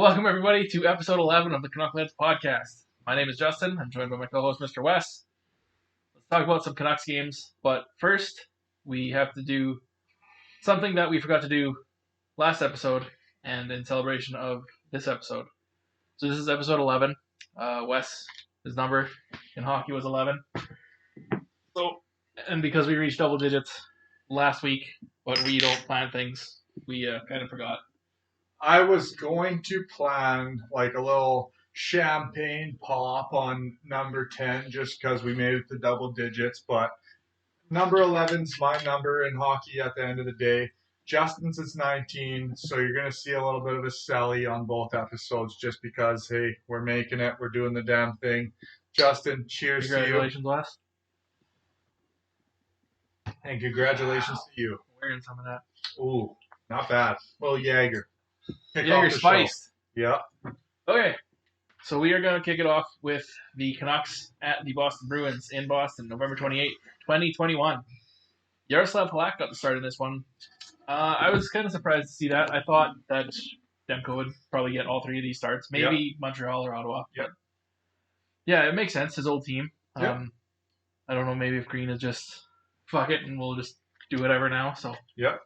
Welcome, everybody, to episode 11 of the Canuckleheads podcast. My name is Justin. I'm joined by my co-host, Mr. Wes. Let's talk about some Canucks games. But first, we have to do something that we forgot to do last episode and in celebration of this episode. So this is episode 11. Wes, his number in hockey was 11. And because we reached double digits last week, but we don't plan things, we kind of forgot. I was going to plan like a little champagne pop on number 10 just because we made it to double digits, but number 11's my number in hockey at the end of the day. Justin's is 19, so you're going to see a little bit of a selly on both episodes just because, hey, we're making it, we're doing the damn thing. Justin, cheers to you. Congratulations, Wes. And congratulations to you. Wearing some of that. Ooh, not bad. Little Jaeger. Jaeger spiced. Yeah. Okay, so we are going to kick it off with the Canucks at the Boston Bruins in Boston, November 28th, 2021. Yaroslav Halak got the start in this one. I was kind of surprised to see that. I thought that Demko would probably get all three of these starts, maybe Montreal or Ottawa. Yep. Yeah, it makes sense, his old team. Yep. I don't know, maybe if Green is just, fuck it, and we'll just do whatever now. So. Yep.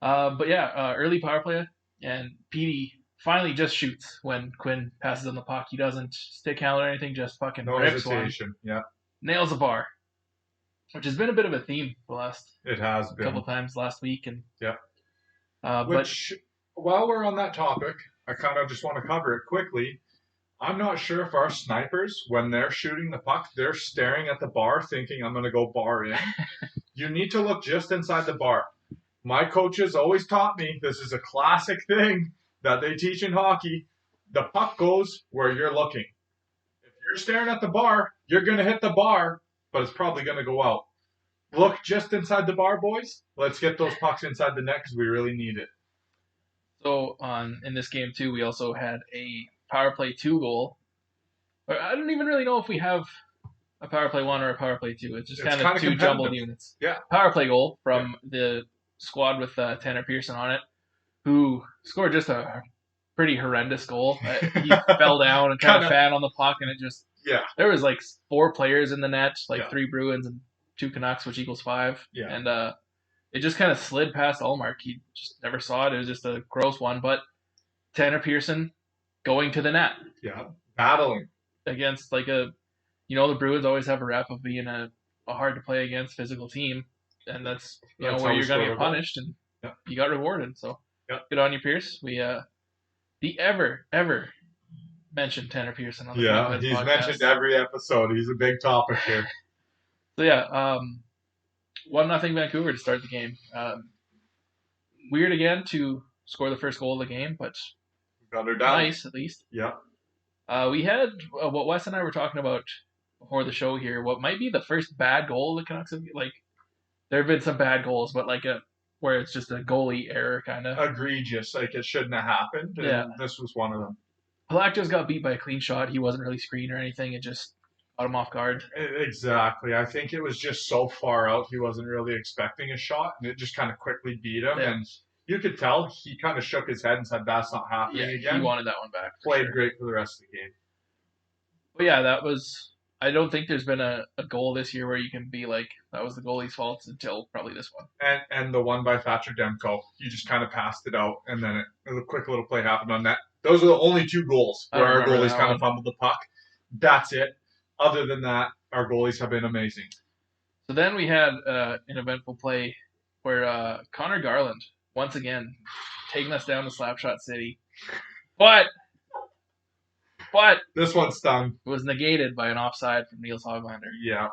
But yeah, early power play, and Petey finally just shoots when Quinn passes on the puck. He doesn't stick handle or anything, just fucking No rips hesitation. one. Yeah. Nails a bar, which has been a bit of a theme the last It has been. couple times last week. And yeah. But While we're on that topic, I kind of just want to cover it quickly. I'm not sure if our snipers, when they're shooting the puck, they're staring at the bar thinking, I'm going to go bar in. You need to look just inside the bar. My coaches always taught me, this is a classic thing that they teach in hockey. The puck goes where you're looking. If you're staring at the bar, you're going to hit the bar, but it's probably going to go out. Look just inside the bar, boys. Let's get those pucks inside the net because we really need it. So in this game, too, we also had a power play 2 goal. I don't even really know if we have a power play 1 or a power play 2. It's just kind of two jumbled units. Yeah. Power play goal from the squad with Tanner Pearson on it, who scored just a pretty horrendous goal. He fell down and kind of fan on the puck, and it just... Yeah. There was like 4 players in the net, like 3 Bruins and 2 Canucks, which equals 5. Yeah. And it just kind of slid past Ullmark. He just never saw it. It was just a gross one. But Tanner Pearson going to the net. Yeah. Battling. Against like the Bruins always have a rep of being a hard to play against physical team. And that's where you're going to get punished. And you got rewarded. So good on you, Pierce. We the ever mentioned Tanner Pearson on the podcast. He's mentioned every episode. He's a big topic here. So 1-0 Vancouver to start the game. Weird again to score the first goal of the game, but got her down. Nice at least. Yeah. We had what Wes and I were talking about before the show here. What might be the first bad goal the Canucks have, like, there have been some bad goals, but like where it's just a goalie error kind of egregious, like it shouldn't have happened. And this was one of them. Halak just got beat by a clean shot. He wasn't really screened or anything. It just caught him off guard. Exactly. I think it was just so far out he wasn't really expecting a shot, and it just kind of quickly beat him. Yeah. And you could tell he kind of shook his head and said, "That's not happening again." He wanted that one back. Played great for the rest of the game. But yeah, that was. I don't think there's been a goal this year where you can be like, that was the goalie's fault until probably this one. And the one by Thatcher Demko, he just kind of passed it out, and then a quick little play happened on that. Those are the only 2 goals where our goalies kind of fumbled the puck. That's it. Other than that, our goalies have been amazing. So then we had an eventful play where Connor Garland, once again, taking us down to Slapshot City. But this one stung. It was negated by an offside from Niels Hoglander. Yeah.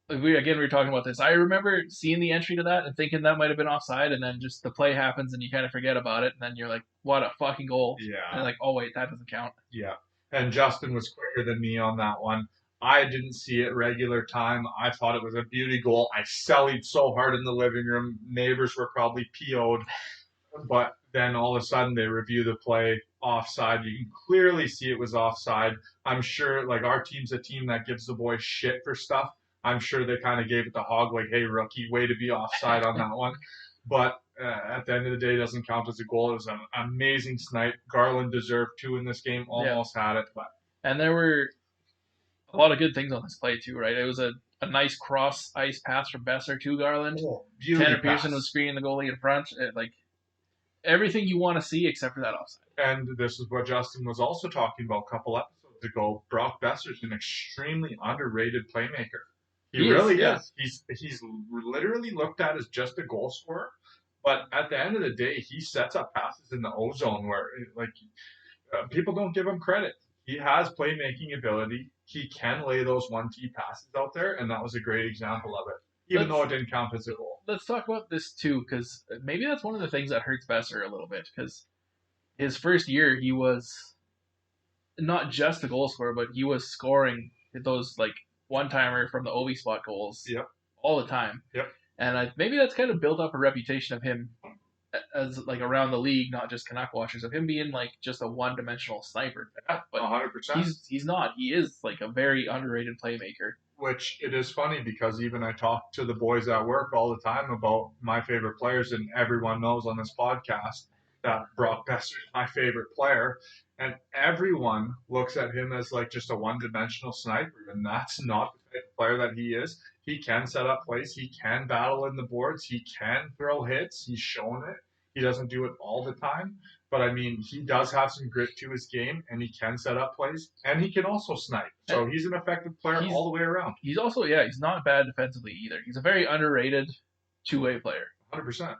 We were talking about this. I remember seeing the entry to that and thinking that might have been offside, and then just the play happens and you kind of forget about it, and then you're like, what a fucking goal. Yeah. And you're like, oh wait, that doesn't count. Yeah. And Justin was quicker than me on that one. I didn't see it regular time. I thought it was a beauty goal. I sellied so hard in the living room. Neighbors were probably PO'd. But then all of a sudden they review the play offside. You can clearly see it was offside. I'm sure, like, our team's a team that gives the boys shit for stuff. I'm sure they kind of gave it to Hog, like, hey, rookie, way to be offside on that one. But at the end of the day, doesn't count as a goal. It was an amazing snipe. Garland deserved 2 in this game. Almost had it, but And there were a lot of good things on this play too, right? It was a nice cross ice pass from Besser to Garland. Tanner Pearson was screening the goalie in front. Everything you want to see except for that offside. And this is what Justin was also talking about a couple episodes ago. Brock Besser's an extremely underrated playmaker. He really is. He's literally looked at as just a goal scorer, but at the end of the day, he sets up passes in the O zone where people don't give him credit. He has playmaking ability. He can lay those 1T passes out there, and that was a great example of it, even though it didn't count as a goal. Let's talk about this too, because maybe that's one of the things that hurts Besser a little bit, because his first year, he was not just a goal scorer, but he was scoring those one-timer from the OV spot goals all the time. Yep. And maybe that's kind of built up a reputation of him as around the league, not just Canuck watchers, of him being just a one-dimensional sniper. But 100%. He's not. He is a very underrated playmaker. Which it is funny because even I talk to the boys at work all the time about my favorite players, and everyone knows on this podcast that Brock Besser is my favorite player, and everyone looks at him as just a one-dimensional sniper, and that's not the type of player that he is. He can set up plays, he can battle in the boards, he can throw hits, he's shown it. He doesn't do it all the time, but he does have some grit to his game, and he can set up plays, and he can also snipe. So he's an effective player all the way around. He's also, he's not bad defensively either. He's a very underrated two-way player. 100%.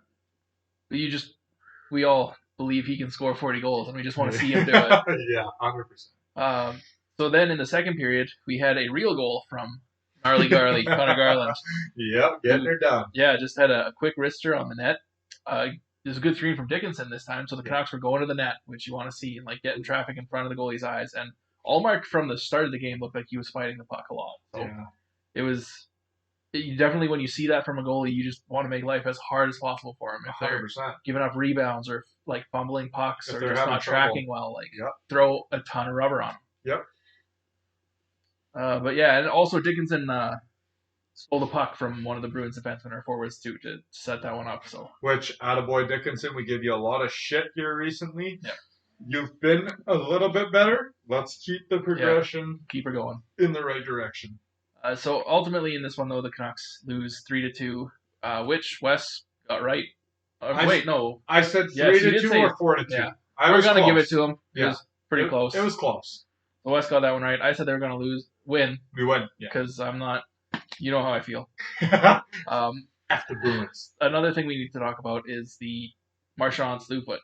We all believe he can score 40 goals, and we just want to see him do it. Yeah, 100%. So then in the second period, we had a real goal from Gnarly Garly, Connor Garland. Yep, getting her done. Yeah, just had a quick wrister on the net. There's a good screen from Dickinson this time, so the Canucks were going to the net, which you want to see, and getting traffic in front of the goalie's eyes. And Allmark from the start of the game looked like he was fighting the puck a lot. So it was definitely, when you see that from a goalie, you just want to make life as hard as possible for him. If they're 100%. giving up rebounds or fumbling pucks if or they're just not tracking well, throw a ton of rubber on them. Yep. But yeah, and also Dickinson stole the puck from one of the Bruins defensemen or forwards too to set that one up. So, which, attaboy Dickinson, we give you a lot of shit here recently. Yeah. You've been a little bit better. Let's keep the progression. Keep her going in the right direction. So ultimately in this one though, the Canucks lose 3-2, which Wes got right. No. I said 3-2 or 4-2. Yeah. We're gonna give it to him. It was pretty close. It was close. So Wes got that one right. I said they were gonna win. We win. Yeah. Because I'm not. You know how I feel. After Bruins. Another thing we need to talk about is the Marchand slew foot.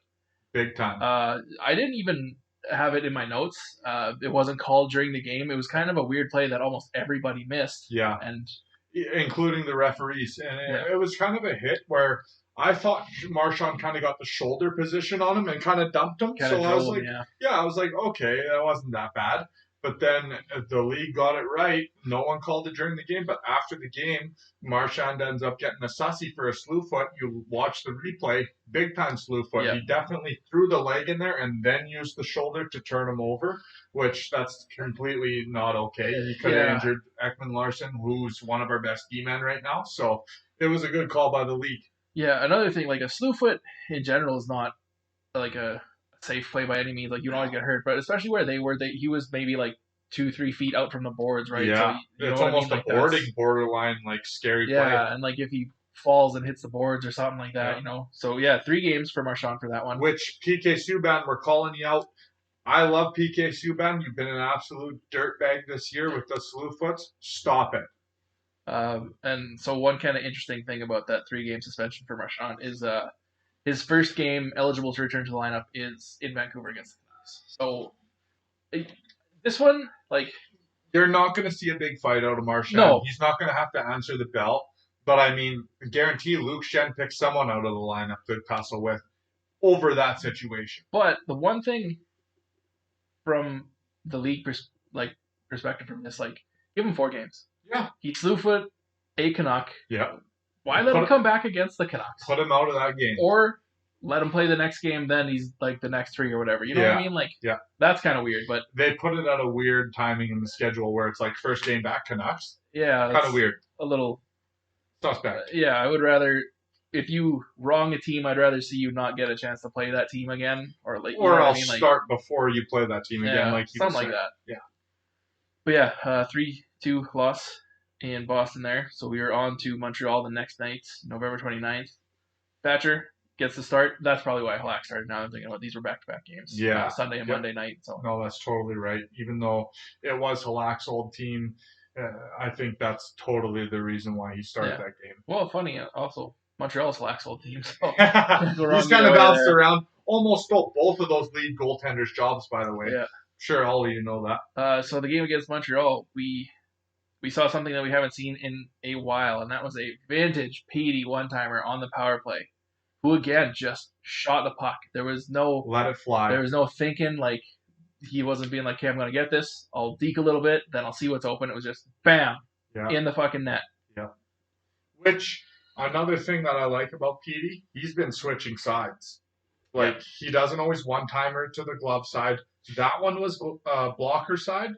Big time. I didn't even have it in my notes. It wasn't called during the game. It was kind of a weird play that almost everybody missed. Yeah. And including the referees. And it was kind of a hit where I thought Marchand kind of got the shoulder position on him and kind of dumped him. So I was like, I was like, okay, that wasn't that bad. But then the league got it right. No one called it during the game. But after the game, Marchand ends up getting a sussy for a slew foot. You watch the replay, big time slew foot. Yeah. He definitely threw the leg in there and then used the shoulder to turn him over, which that's completely not okay. He could have injured Ekman Larson, who's one of our best D-men right now. So it was a good call by the league. Yeah, another thing, a slew foot in general is not a safe play by any means. You don't always get hurt, but especially where they were, he was maybe 2-3 feet out from the boards, right? Yeah, so it's almost a boarding borderline scary play. Yeah, and if he falls and hits the boards or something like that, So 3 games for Marchand for that one. Which PK Subban, we're calling you out. I love PK Subban. You've been an absolute dirtbag this year with the slew foots. Stop it. And so one kind of interesting thing about that 3-game suspension for Marchand is his first game eligible to return to the lineup is in Vancouver against the Canucks. So this one, you're not going to see a big fight out of Marchand. No. He's not going to have to answer the bell. But I guarantee Luke Shen picks someone out of the lineup to tussle with over that situation. But the one thing from the league perspective from this, give him 4 games. Yeah. He slew foot a Canuck. Yeah. Why let him come back against the Canucks? Put him out of that game. Or let him play the next game, then he's the next 3 or whatever. You know what I mean? That's kind of weird. But they put it at a weird timing in the schedule where it's first game back Canucks. Yeah. Kind of weird. A little suspect. I would rather if you wrong a team, I'd rather see you not get a chance to play that team again, or like, you know Or what I I'll mean, like start before you play that team again, yeah, like you something were like saying. that. Yeah. But yeah, 3-2 loss in Boston there. So we were on to Montreal the next night, November 29th. Thatcher gets the start. That's probably why Halak started. Now I'm thinking about these were back-to-back games. Yeah. Sunday and Monday night. So No, that's totally right. Even though it was Halak's old team, I think that's totally the reason why he started that game. Well, funny also, Montreal's Halak's old team. So he's kind of bounced around. Almost stole both of those lead goaltenders' jobs, by the way. Yeah. Sure, all of you know that. So the game against Montreal, we saw something that we haven't seen in a while, and that was a vintage Petey one-timer on the power play, who again just shot the puck. There was no let it fly. There was no thinking, like he wasn't being like, "Okay, I'm gonna get this. I'll deke a little bit, then I'll see what's open." It was just bam in the fucking net. Yeah. Which another thing that I like about Petey, he's been switching sides. Like he doesn't always one-timer to the glove side. That one was blocker side.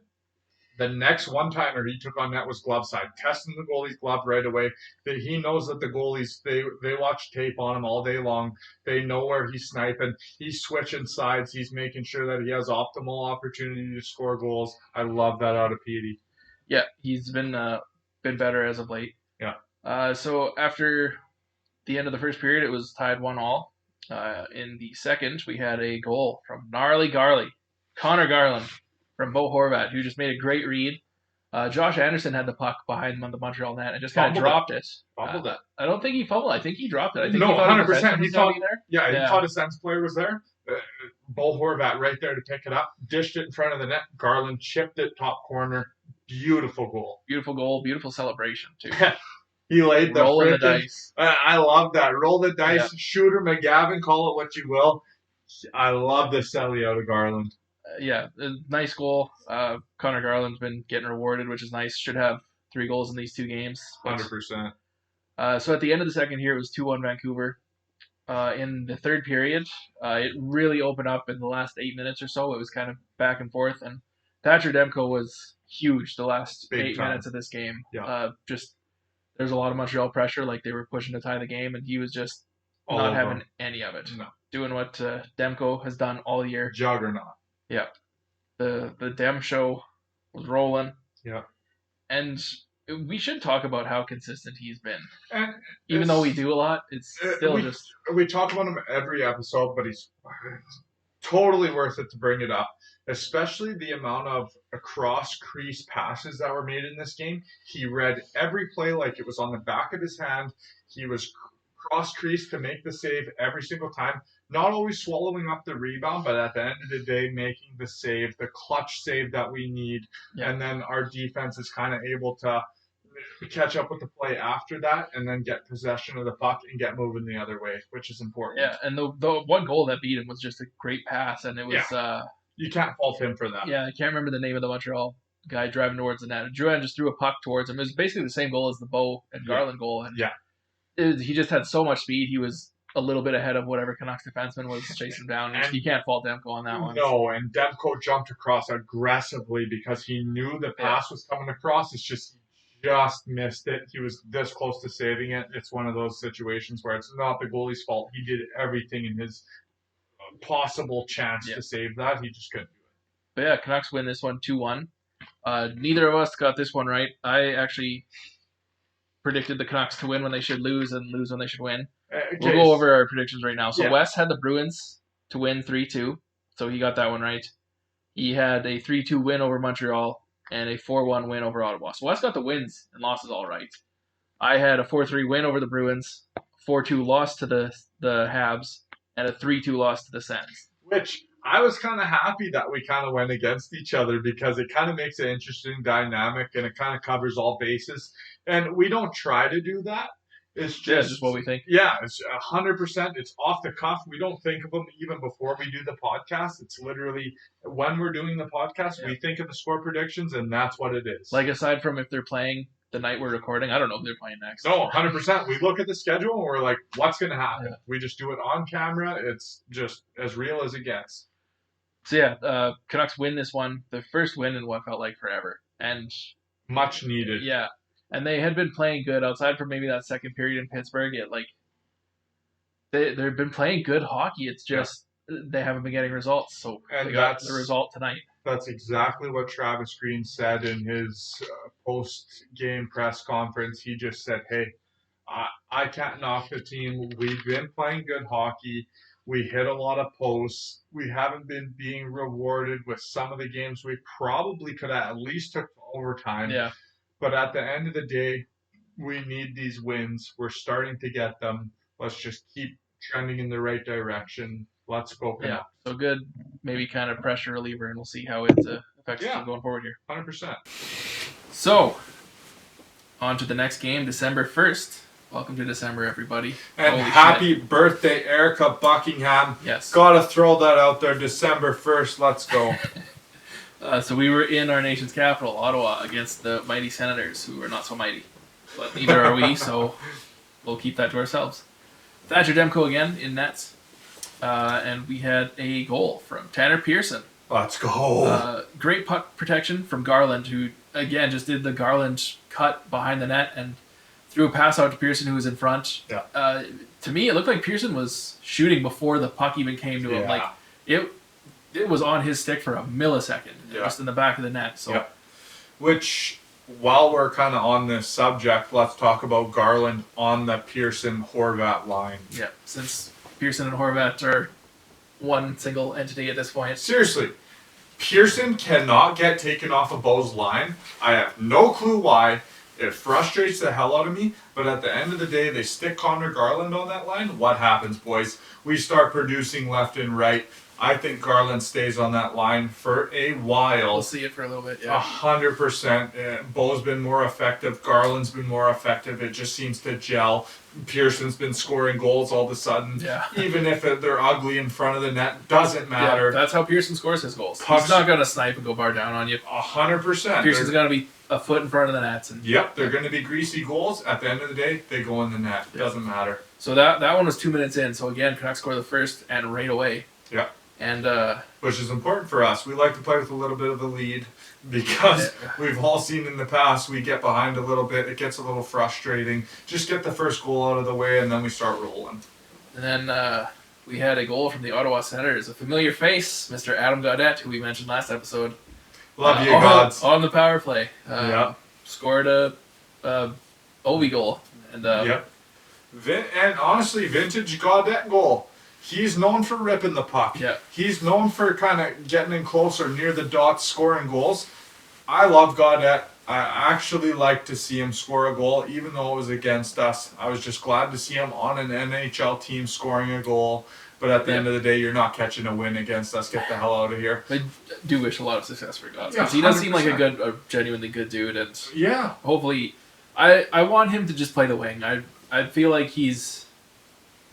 The next one-timer he took on net was glove side, testing the goalie's glove right away. That he knows that the goalies, they watch tape on him all day long. They know where he's sniping. He's switching sides. He's making sure that he has optimal opportunity to score goals. I love that out of Petey. Yeah, he's been better as of late. Yeah. So after the end of the first period, it was tied 1-1. In the second, we had a goal from Gnarly Garley, Connor Garland, from Bo Horvat, who just made a great read. Josh Anderson had the puck behind the Montreal net and just kind of dropped it. Fumbled it. I don't think he fumbled. I think he dropped it. I think no, he 100%. He thought there. Yeah, he thought a sense player was there. Bo Horvat right there to pick it up, dished it in front of the net. Garland chipped it top corner. Beautiful goal. Beautiful goal. Beautiful celebration too. He laid the rolling the dice. I love that. Roll the dice, shooter, McGavin, call it what you will. I love the celly out of Garland. Nice goal. Connor Garland's been getting rewarded, which is nice. Should have 3 goals in these 2 games. 100%. So at the end of the second here, it was 2-1 Vancouver. In the third period, it really opened up in the last 8 minutes or so. It was kind of back and forth, and Thatcher Demko was huge the last 8 minutes of this game. Yeah. There's a lot of Montreal pressure, like they were pushing to tie the game, and he was just not having any of it. No. Doing what Demko has done all year. Juggernaut. Yeah. The Dem show was rolling. Yeah. And we should talk about how consistent he's been. And even though we do a lot, it's still we talk about him every episode, but he's totally worth it to bring it up. Especially the amount of cross-crease passes that were made in this game. He read every play like it was on the back of his hand. He was cross-creased to make the save every single time. Not always swallowing up the rebound, but at the end of the day, making the save, the clutch save that we need. Yeah. And then our defense is kind of able to catch up with the play after that and then get possession of the puck and get moving the other way, which is important. Yeah, and the one goal that beat him was just a great pass, and it was... Yeah. You can't fault him for that. Yeah, I can't remember the name of the Montreal guy driving towards the net. Drouin just threw a puck towards him. It was basically the same goal as the Bo and Garland goal. And he just had so much speed. He was a little bit ahead of whatever Canucks defenseman was chasing him down. And you can't fault Demko on that one. No, and Demko jumped across aggressively because he knew the pass was coming across. It's just he just missed it. He was this close to saving it. It's one of those situations where it's not the goalie's fault. He did everything in his possible chance to save that. He just couldn't do it. But yeah, Canucks win this one 2-1. Neither of us got this one right. I actually predicted the Canucks to win when they should lose and lose when they should win. We'll go over our predictions right now. So Wes had the Bruins to win 3-2, so he got that one right. He had a 3-2 win over Montreal and a 4-1 win over Ottawa. So Wes got the wins and losses all right. I had a 4-3 win over the Bruins, 4-2 loss to the Habs, and a 3-2 loss to the Sens. Which I was kind of happy that we kind of went against each other because it kind of makes an interesting dynamic and it kind of covers all bases. And we don't try to do that. It's just what we think. Yeah, it's 100%. It's off the cuff. We don't think of them even before we do the podcast. It's literally when we're doing the podcast, we think of the score predictions, and that's what it is. Like aside from if they're playing the night we're recording, I don't know if they're playing next. No, 100%. We look at the schedule and we're like, what's going to happen? Yeah. We just do it on camera. It's just as real as it gets. So yeah, Canucks win this one. The first win in what felt like forever. And much needed. Yeah. And they had been playing good outside from maybe that second period in Pittsburgh. they've been playing good hockey. It's just they haven't been getting results. So they got the result tonight. That's exactly what Travis Green said in his post-game press conference. He just said, "Hey, I can't knock the team. We've been playing good hockey. We hit a lot of posts. We haven't been being rewarded with some of the games we probably could have at least took overtime. Yeah. But at the end of the day, we need these wins. We're starting to get them. Let's just keep trending in the right direction. Let's go Canucks." So good, maybe kind of pressure reliever, and we'll see how it affects the team going forward here. 100%. So, on to the next game, December 1st. Welcome to December, everybody. And happy birthday, Erica Buckingham. Yes. Gotta throw that out there. December 1st. Let's go. So we were in our nation's capital, Ottawa, against the mighty Senators, who are not so mighty. But neither are we, so we'll keep that to ourselves. Thatcher Demko again in nets. And we had a goal from Tanner Pearson. Let's go. Great puck protection from Garland, who, again, just did the Garland cut behind the net and threw a pass out to Pearson, who was in front. Yeah. To me, it looked like Pearson was shooting before the puck even came to him. Like it was on his stick for a millisecond, just in the back of the net. So, Which, while we're kind of on this subject, let's talk about Garland on the Pearson-Horvat line. Yeah, since Pearson and Horvat are one single entity at this point. Seriously, Pearson cannot get taken off of Bo's line. I have no clue why. It frustrates the hell out of me, but at the end of the day, they stick Connor Garland on that line. What happens, boys? We start producing left and right. I think Garland stays on that line for a while. We'll see it for a little bit, 100%. Bo's been more effective. Garland's been more effective. It just seems to gel. Pearson's been scoring goals all of a sudden. Yeah. Even if they're ugly in front of the net, doesn't matter. Yeah, that's how Pearson scores his goals. He's not going to snipe and go bar down on you. 100%. Pearson's going to be a foot in front of the nets. And, they're going to be greasy goals. At the end of the day, they go in the net. It doesn't matter. So that one was 2 minutes in. So again, Canucks score the first and right away. Yeah. And which is important for us. We like to play with a little bit of a lead because we've all seen in the past we get behind a little bit. It gets a little frustrating. Just get the first goal out of the way and then we start rolling. And then we had a goal from the Ottawa Senators. A familiar face, Mr. Adam Gaudette, who we mentioned last episode. Love you, gods. On the power play. Scored a Ovi goal. And and honestly, vintage Gaudette goal. He's known for ripping the puck. Yeah. He's known for kind of getting in close or near the dots, scoring goals. I love Gaudette. I actually like to see him score a goal, even though it was against us. I was just glad to see him on an NHL team scoring a goal. But at the end of the day, you're not catching a win against us. Get the hell out of here. I do wish a lot of success for God. Because he does seem like a genuinely good dude. And hopefully, I want him to just play the wing. I feel like he's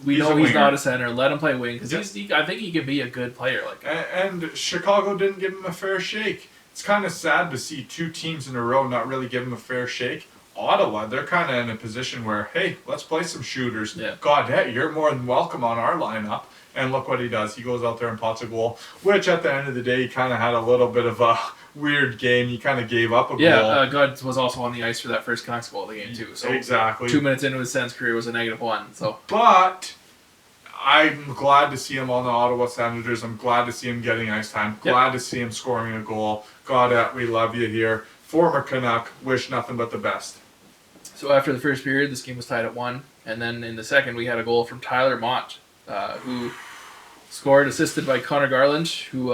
not a center. Let him play wing because I think he can be a good player. And Chicago didn't give him a fair shake. It's kind of sad to see two teams in a row not really give him a fair shake. Ottawa, they're kind of in a position where, hey, let's play some shooters. Yeah. God, hey, you're more than welcome on our lineup. And look what he does. He goes out there and pots a goal, which at the end of the day, he kind of had a little bit of a weird game. He kind of gave up a goal. Yeah, God was also on the ice for that first Canucks goal of the game, too. So exactly. 2 minutes into his Sens career was a -1. So, but I'm glad to see him on the Ottawa Senators. I'm glad to see him getting ice time. Glad to see him scoring a goal. God, we love you here. Former Canuck, wish nothing but the best. So after the first period, this game was tied at 1. And then in the second, we had a goal from Tyler Mott, who scored, assisted by Connor Garland, who,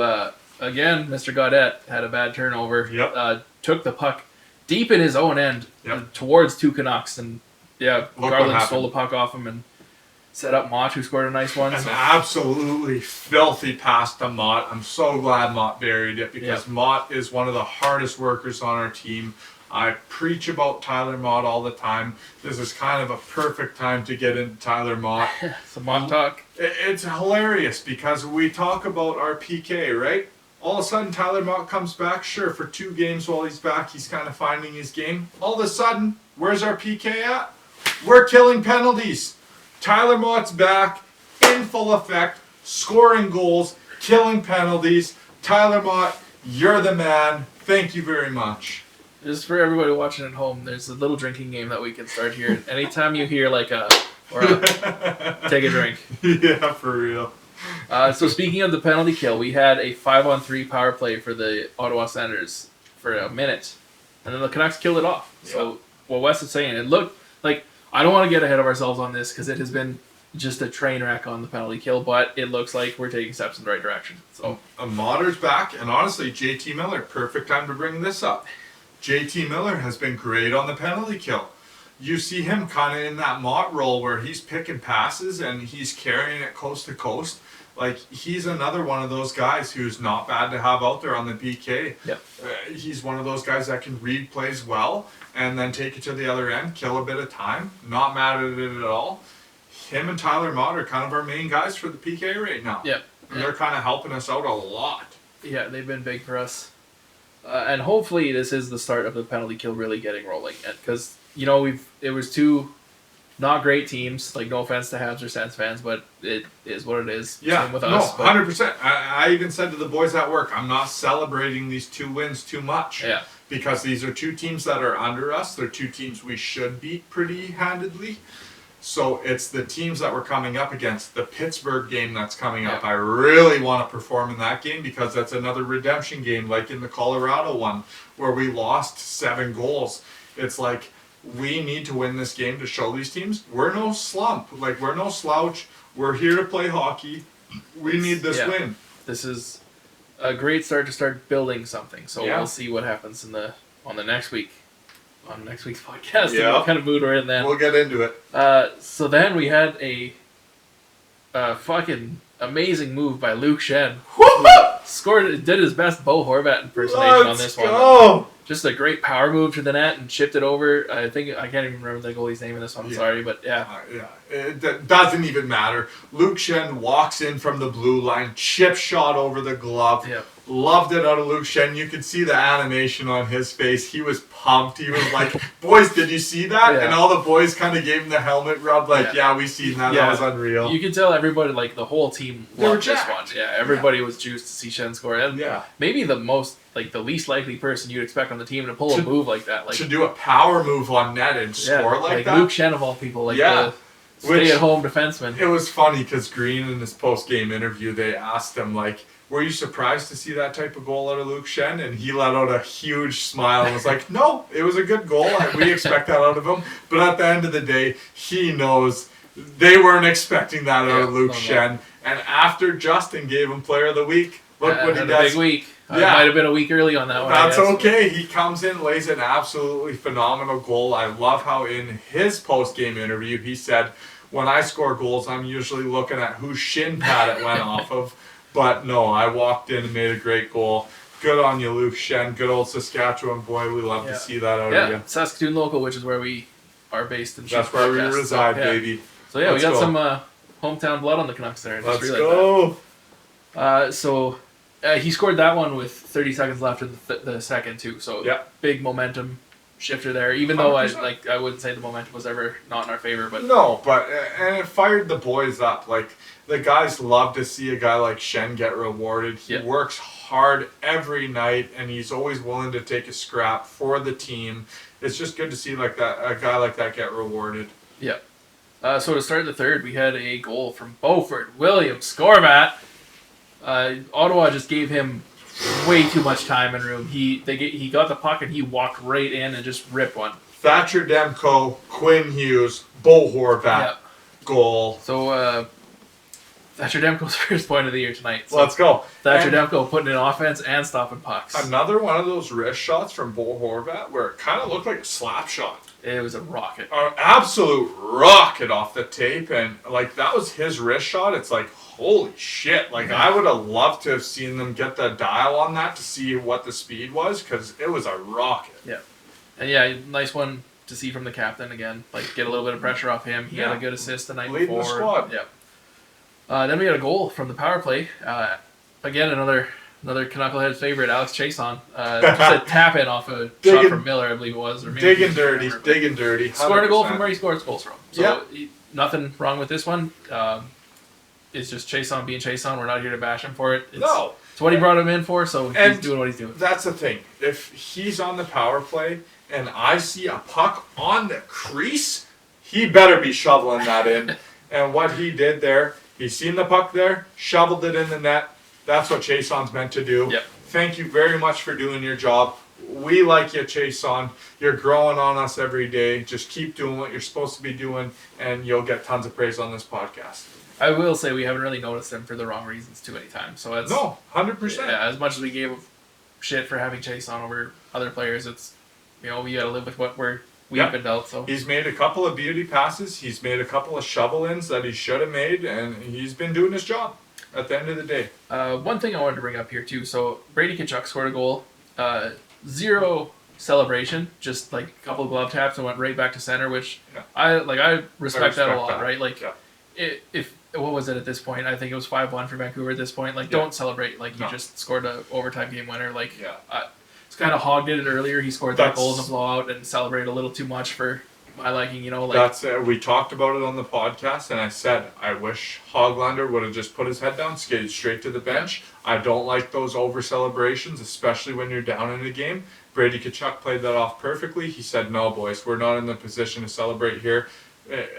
again, Mr. Gaudette had a bad turnover. Took the puck deep in his own end towards two Canucks. And, Garland stole the puck off him and set up Mott, who scored a nice one. An absolutely filthy pass to Mott. I'm so glad Mott buried it because Mott is one of the hardest workers on our team. I preach about Tyler Mott all the time. This is kind of a perfect time to get into Tyler Mott. Some Mott talk. It's hilarious because we talk about our PK, right? All of a sudden, Tyler Mott comes back. Sure, for 2 games while he's back, he's kind of finding his game. All of a sudden, where's our PK at? We're killing penalties. Tyler Mott's back, in full effect, scoring goals, killing penalties. Tyler Mott, you're the man. Thank you very much. Just for everybody watching at home, there's a little drinking game that we can start here. Anytime you hear like a or take a drink. Yeah, for real. So speaking of the penalty kill, we had a 5-on-3 power play for the Ottawa Senators for a minute, and then the Canucks killed it off. Yeah. So what Wes is saying, it looked like, I don't want to get ahead of ourselves on this because it has been just a train wreck on the penalty kill, but it looks like we're taking steps in the right direction. So Amater's back, and honestly, JT Miller, perfect time to bring this up. JT Miller has been great on the penalty kill. You see him kind of in that Mott role where he's picking passes and he's carrying it coast to coast. Like, he's another one of those guys who's not bad to have out there on the PK. Yep. He's one of those guys that can read plays well and then take it to the other end, kill a bit of time. Not mad at it at all. Him and Tyler Mott are kind of our main guys for the PK right now. Yep. And they're kind of helping us out a lot. Yeah, they've been big for us. And hopefully this is the start of the penalty kill really getting rolling. Because, you know, it was two not great teams. Like, no offense to Habs or Sens fans, but it is what it is. Yeah, Same with us. 100%. I even said to the boys at work, I'm not celebrating these 2 wins too much. Yeah. Because these are 2 teams that are under us. They're 2 teams we should beat pretty handedly. So it's the teams that we're coming up against. The Pittsburgh game that's coming up. I really want to perform in that game because that's another redemption game, like in the Colorado one, where we lost 7 goals. It's like, we need to win this game to show these teams we're no slump. Like, we're no slouch. We're here to play hockey. We need this win. This is a great start to start building something. So we'll see what happens on the next week. On next week's podcast, what kind of mood we're in then. We'll get into it. So then we had a fucking amazing move by Luke Shan. Did his best Bo Horvat impersonation on this one. Just a great power move to the net and chipped it over. I can't even remember the goalie's name in this one. I'm sorry, but it doesn't even matter. Luke Shen walks in from the blue line, chip shot over the glove. Yep. Loved it out of Luke Shen. You could see the animation on his face. He was pumped. He was like, "Boys, did you see that?" And all the boys kind of gave him the helmet rub, like, "Yeah, we seen that. That was unreal." You could tell everybody, like the whole team, loved this one. Yeah, everybody was juiced to see Shen score. And maybe the least likely person you'd expect on the team to pull a move like that, like to do a power move on net and score like that. Luke Shen of all people, the stay-at-home defenseman. It was funny because Green in his post-game interview, they asked him, like, were you surprised to see that type of goal out of Luke Shen? And he let out a huge smile and was like, no, it was a good goal. We expect that out of him. But at the end of the day, he knows they weren't expecting that out of Luke Shen. And after Justin gave him Player of the Week, look what he does. A big week. Might have been a week early on that one. That's okay. He comes in, lays an absolutely phenomenal goal. I love how in his post-game interview, he said, when I score goals, I'm usually looking at whose shin pad it went off of. But no, I walked in and made a great goal. Good on you, Luke Shen. Good old Saskatchewan boy. We love to see that out of you. Saskatoon local, which is where we are based. That's where we reside, baby. So we got some hometown blood on the Canucks there. Let's go. So he scored that one with 30 seconds left in the second too. So big momentum shifter there. Even 100%. Though I wouldn't say the momentum was ever not in our favor, but and it fired the boys up. Like, the guys love to see a guy like Shen get rewarded. He works hard every night, and he's always willing to take a scrap for the team. It's just good to see a guy like that get rewarded. Yeah. So to start the third, we had a goal from Beaufort Williams Scorbat. Ottawa just gave him way too much time and room. He got the puck and he walked right in and just ripped one. Thatcher Demko, Quinn Hughes, Bo Horvat goal. So Thatcher Demko's first point of the year tonight. So let's go. Thatcher Demko putting in offense and stopping pucks. Another one of those wrist shots from Bo Horvat where it kind of looked like a slap shot. It was a rocket. An absolute rocket off the tape. And, that was his wrist shot. It's like, holy shit. I would have loved to have seen them get the dial on that to see what the speed was because it was a rocket. Yeah. And, nice one to see from the captain again. Get a little bit of pressure off him. He had a good assist the night before. Leading the squad. Yeah. Then we got a goal from the power play. Again, another Canuckleheads favorite, Alex Chason. Just a tap in off a shot from Miller, I believe it was. Or maybe digging dirty. 100%. Scored a goal from where he scores goals from. So nothing wrong with this one. It's just Chason being Chason. We're not here to bash him for it. It's what he brought him in for, so he's doing what he's doing. That's the thing. If he's on the power play and I see a puck on the crease, he better be shoveling that in. And what he did there, he seen the puck there, shoveled it in the net. That's what Chason's meant to do. Yep. Thank you very much for doing your job. We like you, Chason. You're growing on us every day. Just keep doing what you're supposed to be doing, and you'll get tons of praise on this podcast. I will say we haven't really noticed him for the wrong reasons too many times. So it's No, 100%. Yeah, as much as we gave shit for having Chase on over other players, it's we got to live with what we've been dealt. So he's made a couple of beauty passes. He's made a couple of shovel-ins that he should have made, and he's been doing his job at the end of the day. One thing I wanted to bring up here too. So Brady Tkachuk scored a goal. 0 celebration, just like a couple of glove taps and went right back to center, which I respect that a lot, right? Like if what was it at this point? I think it was 5-1 for Vancouver at this point. Like don't celebrate like you just scored a overtime game winner. Like it's kind of Hogg did it earlier. He scored that goal in the blowout and celebrated a little too much for my liking. That's we talked about it on the podcast, and I said I wish Hoglander would have just put his head down, skated straight to the bench. I don't like those over celebrations, especially when you're down in a game. Brady Tkachuk played that off perfectly. He said, "No, boys, we're not in the position to celebrate here."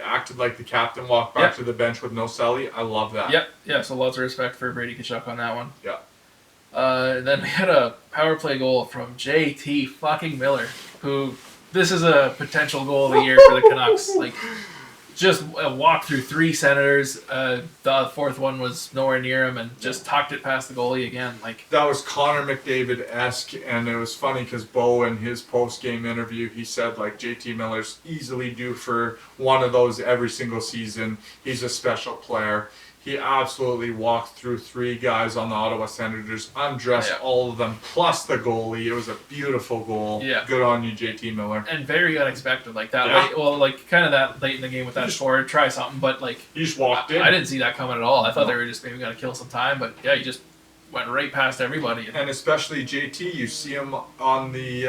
Acted like the captain, walked back to the bench with no celly. I love that. Yeah. So lots of respect for Brady Tkachuk on that one. Yeah. Then we had a power play goal from JT fucking Miller, who this is a potential goal of the year for the Canucks. Like, just walked through 3 centers. The fourth one was nowhere near him, and just tucked it past the goalie again. Like that was Connor McDavid-esque, and it was funny because Bo in his post-game interview, he said like JT Miller's easily due for one of those every single season. He's a special player. He absolutely walked through 3 guys on the Ottawa Senators, undressed all of them, plus the goalie. It was a beautiful goal. Yeah. Good on you, JT Miller. And very unexpected, like that. Like kind of that late in the game with that score, try something, but like he just walked in. I didn't see that coming at all. I thought they were just maybe going to kill some time, but he just went right past everybody. And especially JT, you see him on the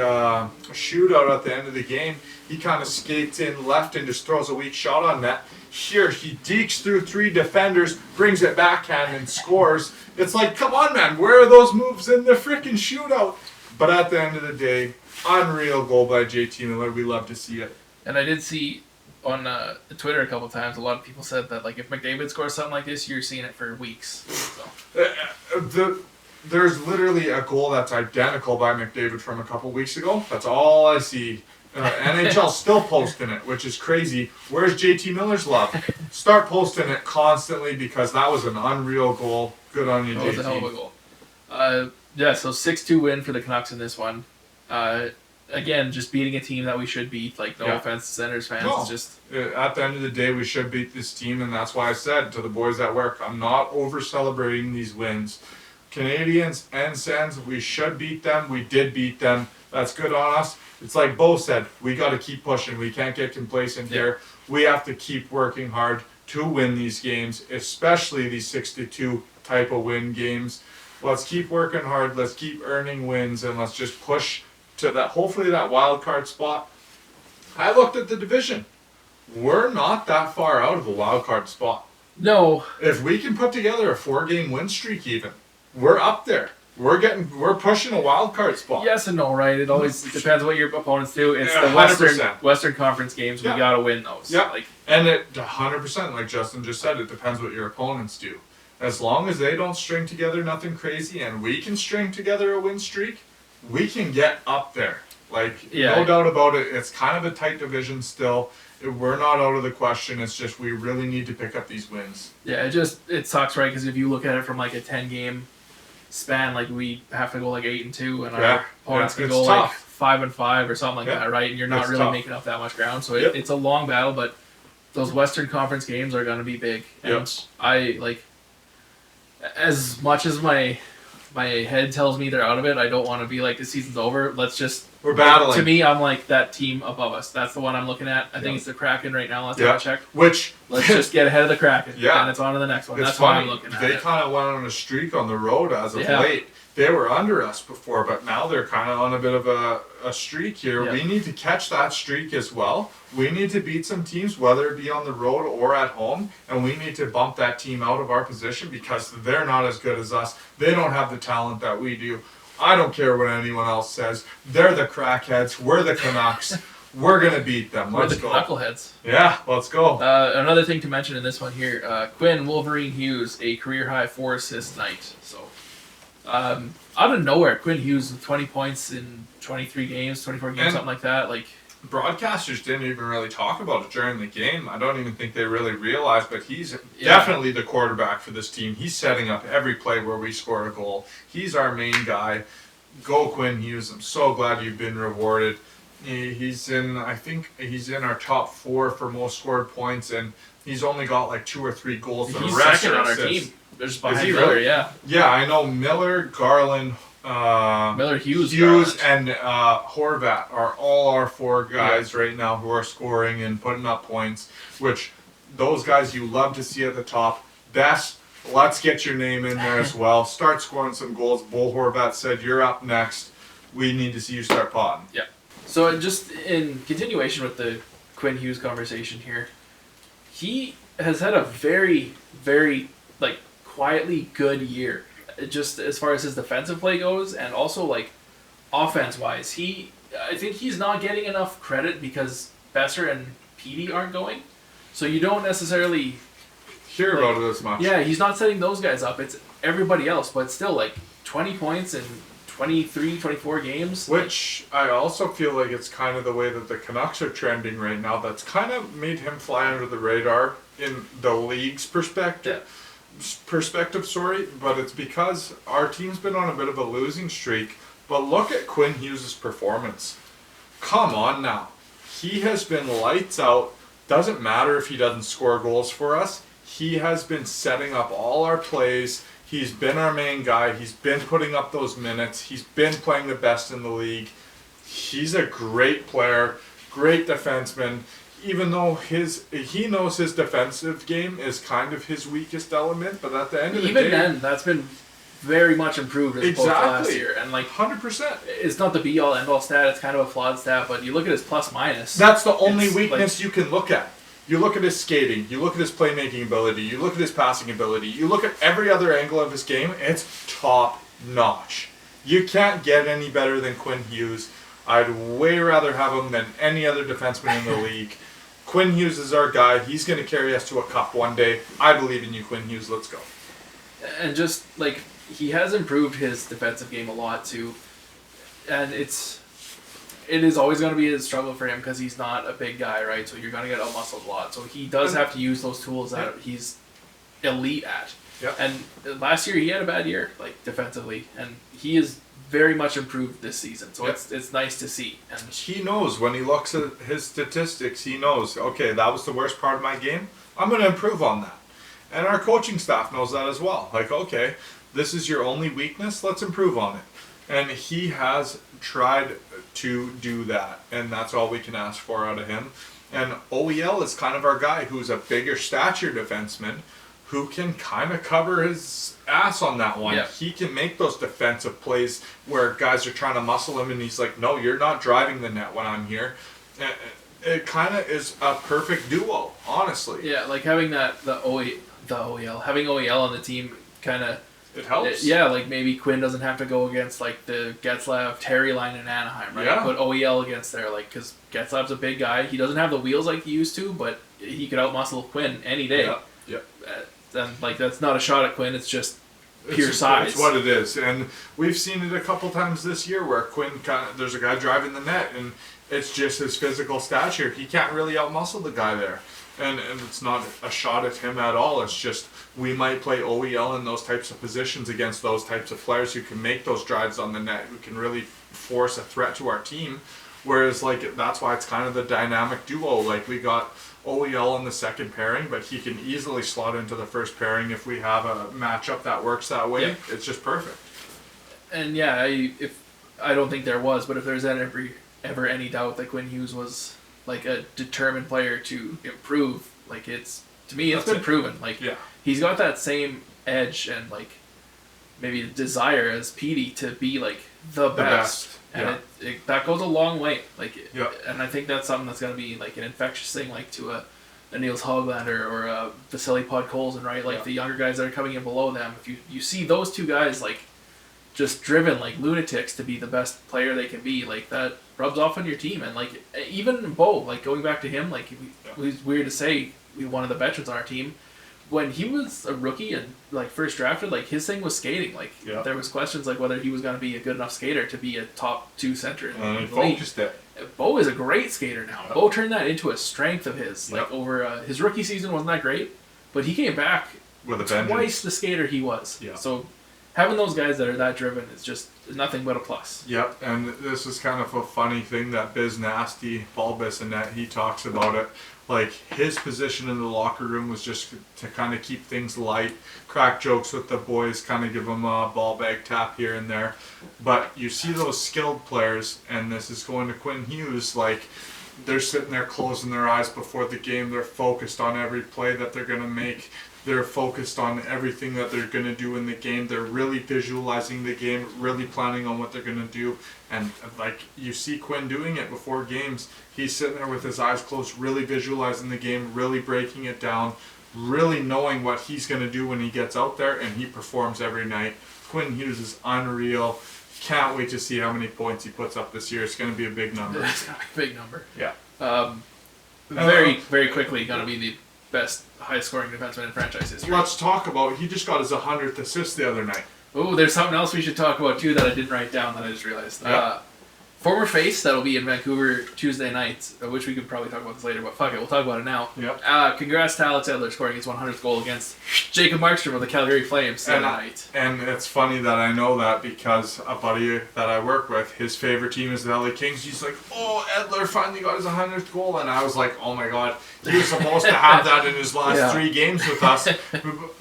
shootout at the end of the game. He kind of skates in left and just throws a weak shot on net. Here, he dekes through 3 defenders, brings it backhand and scores. It's like, come on, man, where are those moves in the freaking shootout? But at the end of the day, unreal goal by JT Miller. We love to see it. And I did see on Twitter a couple times, a lot of people said that like if McDavid scores something like this, you're seeing it for weeks. So. There's literally a goal that's identical by McDavid from a couple weeks ago. That's all I see. NHL's still posting it, which is crazy. Where's JT Miller's love? Start posting it constantly because that was an unreal goal. Good on you, JT. That was a hell of a goal. So 6-2 win for the Canucks in this one. Again, just beating a team that we should beat. Like, no offense to Senators fans. No. It's just at the end of the day, we should beat this team, and that's why I said to the boys at work, I'm not over-celebrating these wins. Canadians and Sens, we should beat them. We did beat them. That's good on us. It's like Bo said, we got to keep pushing. We can't get complacent here. We have to keep working hard to win these games, especially these 6-2 type of win games. Let's keep working hard. Let's keep earning wins, and let's just push to that. Hopefully that wild card spot. I looked at the division. We're not that far out of a wild card spot. no. If we can put together a 4-game win streak, even we're up there. We're pushing a wild card spot. Yes and no, right? It always depends what your opponents do. It's the 100%. Western Conference games. We got to win those. Yeah. Like, And it 100%, like Justin just said, it depends what your opponents do. As long as they don't string together nothing crazy and we can string together a win streak, we can get up there. Like, no doubt about it. It's kind of a tight division still. We're not out of the question. It's just we really need to pick up these wins. Yeah, it sucks, right? Because if you look at it from like a 10-game span, like we have to go like 8-2, and our opponents can go like 5-5 or something like that, right? And you're not really making up that much ground. So it's a long battle, but those Western Conference games are going to be big. And I like, as much as my head tells me they're out of it, I don't want to be like the season's over. We're battling. To me, I'm like that team above us. That's the one I'm looking at. I think it's the Kraken right now. Let's have a check. Let's just get ahead of the Kraken. And it's on to the next one. That's why I'm looking at it. They kind of went on a streak on the road as of late. They were under us before, but now they're kind of on a bit of a streak here. We need to catch that streak as well. We need to beat some teams, whether it be on the road or at home, and we need to bump that team out of our position because they're not as good as us. They don't have the talent that we do. I don't care what anyone else says. They're the crackheads. We're the Canucks. We're going to beat them. We're Let's the go. Canuckleheads. Yeah, let's go. Another thing to mention in this one here, Quinn Wolverine Hughes, a career-high 4-assist night. So, out of nowhere, Quinn Hughes with 20 points in 23 games, 24 games, something like that. Like, broadcasters didn't even really talk about it during the game. I don't even think they really realized, but he's definitely the quarterback for this team. He's setting up every play where we score a goal. He's our main guy. Go Quinn Hughes. I'm so glad you've been rewarded. I think he's in our top 4 for most scored points, and he's only got like 2 or 3 goals. He's second on our team. There's behind Miller, really? Yeah. Yeah, I know Miller, Garland, Miller, Hughes, and Horvat are all our 4 guys right now who are scoring and putting up points, which those guys you love to see at the top. Best, let's get your name in there as well. Start scoring some goals. Bull Horvat said, you're up next. We need to see you start potting. Yeah. So just in continuation with the Quinn Hughes conversation here, he has had a very, very, like, quietly good year. Just as far as his defensive play goes, and also like offense-wise, I think he's not getting enough credit because Besser and Petey aren't going, so you don't necessarily hear about it as much. Yeah, he's not setting those guys up. It's everybody else, but still, like 20 points in 23, 24 games. Which I also feel like it's kind of the way that the Canucks are trending right now. That's kind of made him fly under the radar in the league's perspective. Yeah. But it's because our team's been on a bit of a losing streak. But look at Quinn Hughes' performance. Come on now. He has been lights out. Doesn't matter if he doesn't score goals for us. He has been setting up all our plays. He's been our main guy. He's been putting up those minutes. He's been playing the best in the league. He's a great player, great defenseman. Even though he knows his defensive game is kind of his weakest element, but at the end of the day, even then, that's been very much improved as opposed to last year. And like 100%, it's not the be all end all stat. It's kind of a flawed stat, but you look at his plus minus. That's the only weakness you can look at. You look at his skating. You look at his playmaking ability. You look at his passing ability. You look at every other angle of his game. It's top notch. You can't get any better than Quinn Hughes. I'd way rather have him than any other defenseman in the league. Quinn Hughes is our guy. He's going to carry us to a cup one day. I believe in you, Quinn Hughes. Let's go. And just, like, he has improved his defensive game a lot, too. And it is always going to be a struggle for him because he's not a big guy, right? So you're going to get out-muscled a lot. So he does have to use those tools that he's elite at. Yep. And last year he had a bad year, like, defensively. And he is very much improved this season, so it's nice to see. And he knows when he looks at his statistics, he knows, okay, that was the worst part of my game. I'm going to improve on that. And our coaching staff knows that as well. Like, okay, this is your only weakness, let's improve on it. And he has tried to do that, and that's all we can ask for out of him. And OEL is kind of our guy who's a bigger stature defenseman who can kind of cover his ass on that one. Yeah. He can make those defensive plays where guys are trying to muscle him and he's like, no, you're not driving the net when I'm here. It kind of is a perfect duo, honestly. Yeah, like having having OEL on the team kind of... It helps. Like maybe Quinn doesn't have to go against like the Getzlav, Terry line in Anaheim, right? Yeah. Put OEL against there, like, because Getzlav's a big guy. He doesn't have the wheels like he used to, but he could outmuscle Quinn any day. Yep. And like that's not a shot at Quinn. It's just pure size. It's what it is, and we've seen it a couple times this year where Quinn there's a guy driving the net, and it's just his physical stature. He can't really outmuscle the guy there, and it's not a shot at him at all. It's just we might play OEL in those types of positions against those types of players who can make those drives on the net, who can really force a threat to our team. Whereas like that's why it's kind of the dynamic duo. Like we got OEL in the second pairing, but he can easily slot into the first pairing if we have a matchup that works that way. Yeah. It's just perfect. And if I don't think there was, but if there's ever any doubt that Quinn Hughes was like a determined player to improve, like it's been proven. Like he's got that same edge and like maybe desire as Petey to be like the best. And that goes a long way. And I think that's something that's going to be like an infectious thing, like to a Niels Hoglander or a Vasily Podkolzin, right? Like the younger guys that are coming in below them. If you see those two guys like just driven like lunatics to be the best player they can be. Like that rubs off on your team, and like even Bo, like going back to him, like it was weird to say one of the veterans on our team. When he was a rookie and like first drafted, like his thing was skating. Like there was questions like whether he was going to be a good enough skater to be a top 2 center. And he focused it. Bo is a great skater now. Bo turned that into a strength of his. Like over his rookie season wasn't that great, but he came back with a twice the skater he was. Yeah. So having those guys that are that driven is just nothing but a plus. Yep, and this is kind of a funny thing that Biz Nasty, Paul Bissonnette, he talks about it. Like, his position in the locker room was just to kind of keep things light, crack jokes with the boys, kind of give them a ball bag tap here and there. But you see those skilled players, and this is going to Quinn Hughes, like, they're sitting there closing their eyes before the game. They're focused on every play that they're going to make. They're focused on everything that they're going to do in the game. They're really visualizing the game, really planning on what they're going to do. And like you see Quinn doing it before games. He's sitting there with his eyes closed, really visualizing the game, really breaking it down, really knowing what he's going to do when he gets out there, and he performs every night. Quinn Hughes is unreal. Can't wait to see how many points he puts up this year. It's going to be a big number. It's going to be a big number. Yeah. Very, very quickly going to be the best highest scoring defenseman in franchise history. Let's talk about, he just got his 100th assist the other night. Oh, there's something else we should talk about too that I didn't write down that I just realized. Yeah. Former face that'll be in Vancouver Tuesday night, which we could probably talk about this later, but fuck it, we'll talk about it now. Yep. Congrats to Alex Edler scoring his 100th goal against Jacob Markstrom of the Calgary Flames the other night. And it's funny that I know that because a buddy that I work with, his favorite team is the LA Kings. He's like, oh, Edler finally got his 100th goal. And I was like, oh my God, he was supposed to have that in his last 3 games with us.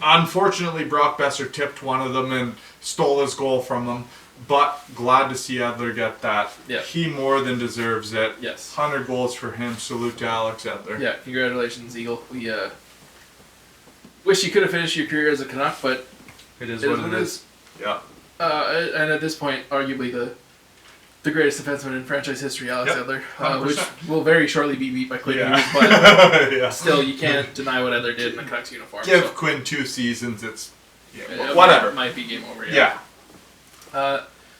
Unfortunately, Brock Besser tipped one of them and stole his goal from him. But glad to see Edler get that. Yeah. He more than deserves it. Yes. 100 goals for him. Salute to Alex Edler. Yeah, congratulations, Eagle. We wish you could have finished your career as a Canuck, but it is what it is. Yeah. And at this point, arguably the greatest defenseman in franchise history, Alex Edler, which will very shortly be beat by Quinn Hughes, but still, you can't deny what Edler did in the Canucks uniform. Give Quinn 2 seasons, it's whatever. It might be game over. Yeah.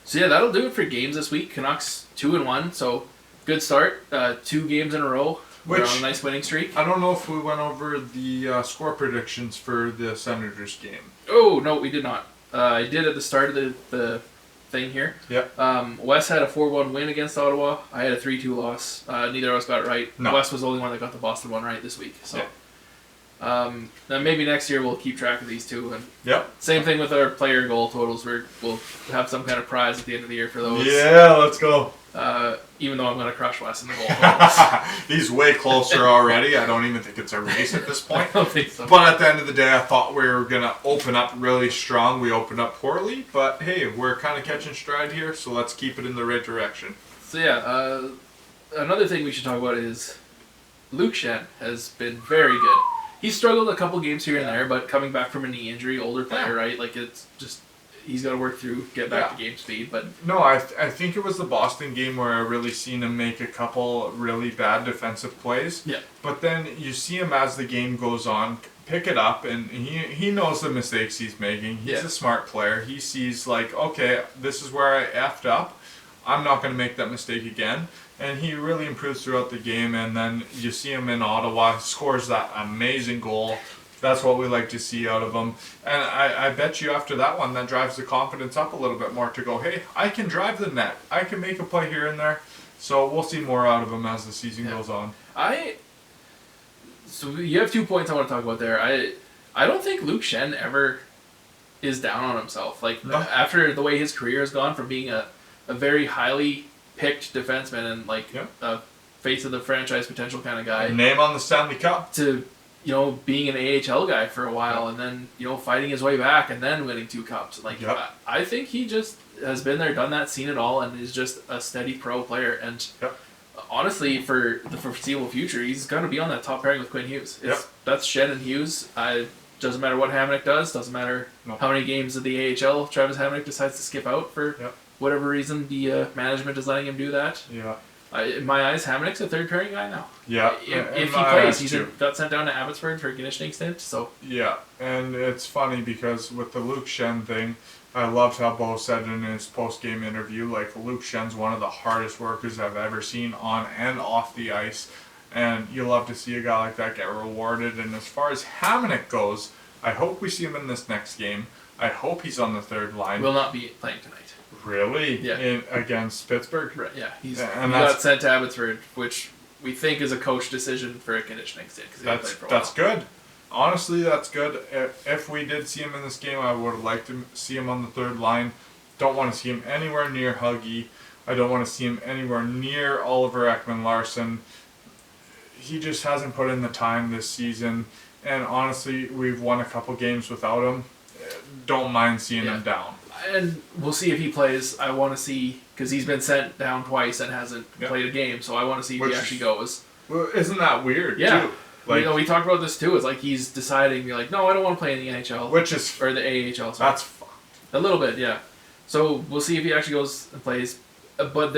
So yeah, that'll do it for games this week. Canucks 2-1, so good start. 2 games in a row. We're on a nice winning streak. I don't know if we went over the score predictions for the Senators game. Oh no, we did not. I did at the start of the thing here. Yeah. Wes had a 4-1 win against Ottawa. I had a 3-2 loss. Neither of us got it right. No. Wes was the only one that got the Boston one right this week. So. Then maybe next year we'll keep track of these two. And same thing with our player goal totals. We'll have some kind of prize at the end of the year for those. Yeah, let's go. Even though I'm going to crush Wes in the goal totals. He's way closer already. I don't even think it's a race at this point. I don't think so. But at the end of the day, I thought we were going to open up really strong. We opened up poorly. But hey, we're kind of catching stride here, so let's keep it in the right direction. So yeah, another thing we should talk about is Luke Shan has been very good. He's struggled a couple games here and there, but coming back from a knee injury, older player, right? Like, it's just, he's got to work through, get back to game speed. But no, I think it was the Boston game where I really seen him make a couple really bad defensive plays. Yeah. But then you see him as the game goes on, pick it up, and he knows the mistakes he's making. He's a smart player. He sees, like, okay, this is where I effed up. I'm not going to make that mistake again. And he really improves throughout the game, and then you see him in Ottawa, scores that amazing goal. That's what we like to see out of him. And I bet you after that one, that drives the confidence up a little bit more to go, hey, I can drive the net. I can make a play here and there. So we'll see more out of him as the season goes on. So you have 2 points I want to talk about there. I don't think Luke Shan ever is down on himself. Like, after the way his career has gone from being a very highly picked defenseman and like a face of the franchise potential kind of guy. Name on the Stanley Cup. To, being an AHL guy for a while and then, fighting his way back and then winning 2 cups. Like, I think he just has been there, done that, seen it all, and is just a steady pro player. And honestly, for the foreseeable future, he's going to be on that top pairing with Quinn Hughes. That's Shan and Hughes. Doesn't matter what Hamonic does. Doesn't matter how many games of the AHL Travis Hamonic decides to skip out for whatever reason the management is letting him do that. Yeah. In my eyes, Hamonick's a third pairing guy now. Yeah. If he plays, got sent down to Abbotsford for a conditioning stint. So yeah, and it's funny because with the Luke Shan thing, I loved how Bo said in his post-game interview, like, Luke Shen's one of the hardest workers I've ever seen on and off the ice, and you love to see a guy like that get rewarded. And as far as Hamonick goes, I hope we see him in this next game. I hope he's on the third line. Will not be playing tonight. Really? Yeah. Against Pittsburgh? Right, yeah. He got sent to Abbotsford, which we think is a coach decision for a conditioning stint. That's good. Honestly, that's good. If we did see him in this game, I would have liked to see him on the third line. Don't want to see him anywhere near Huggy. I don't want to see him anywhere near Oliver Ekman-Larsson. He just hasn't put in the time this season. And honestly, we've won a couple games without him. Don't mind seeing him down. And we'll see if he plays. I want to see, because he's been sent down twice and hasn't played a game, so I want to see if he actually goes. Well, isn't that weird, yeah. too? Like, we talked about this too. It's like he's deciding, no, I don't want to play in the NHL. Or the AHL. Sorry. That's fucked. A little bit, yeah. So we'll see if he actually goes and plays. But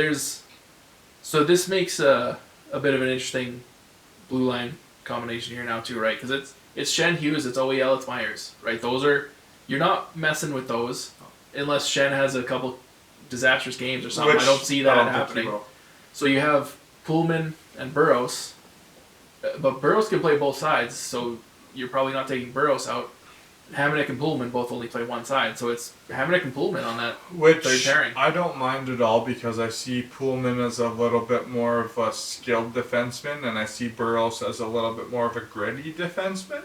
so this makes a bit of an interesting blue line combination here now too, right? Because it's Shen Hughes, it's OEL, it's Myers, right? You're not messing with those unless Shen has a couple disastrous games or something. I don't see that happening. So you have Pullman and Burroughs, but Burroughs can play both sides, so you're probably not taking Burroughs out. Hamonick and Pullman both only play one side, so it's Hamonick and Pullman on that third pairing. I don't mind at all because I see Pullman as a little bit more of a skilled defenseman, and I see Burroughs as a little bit more of a gritty defenseman.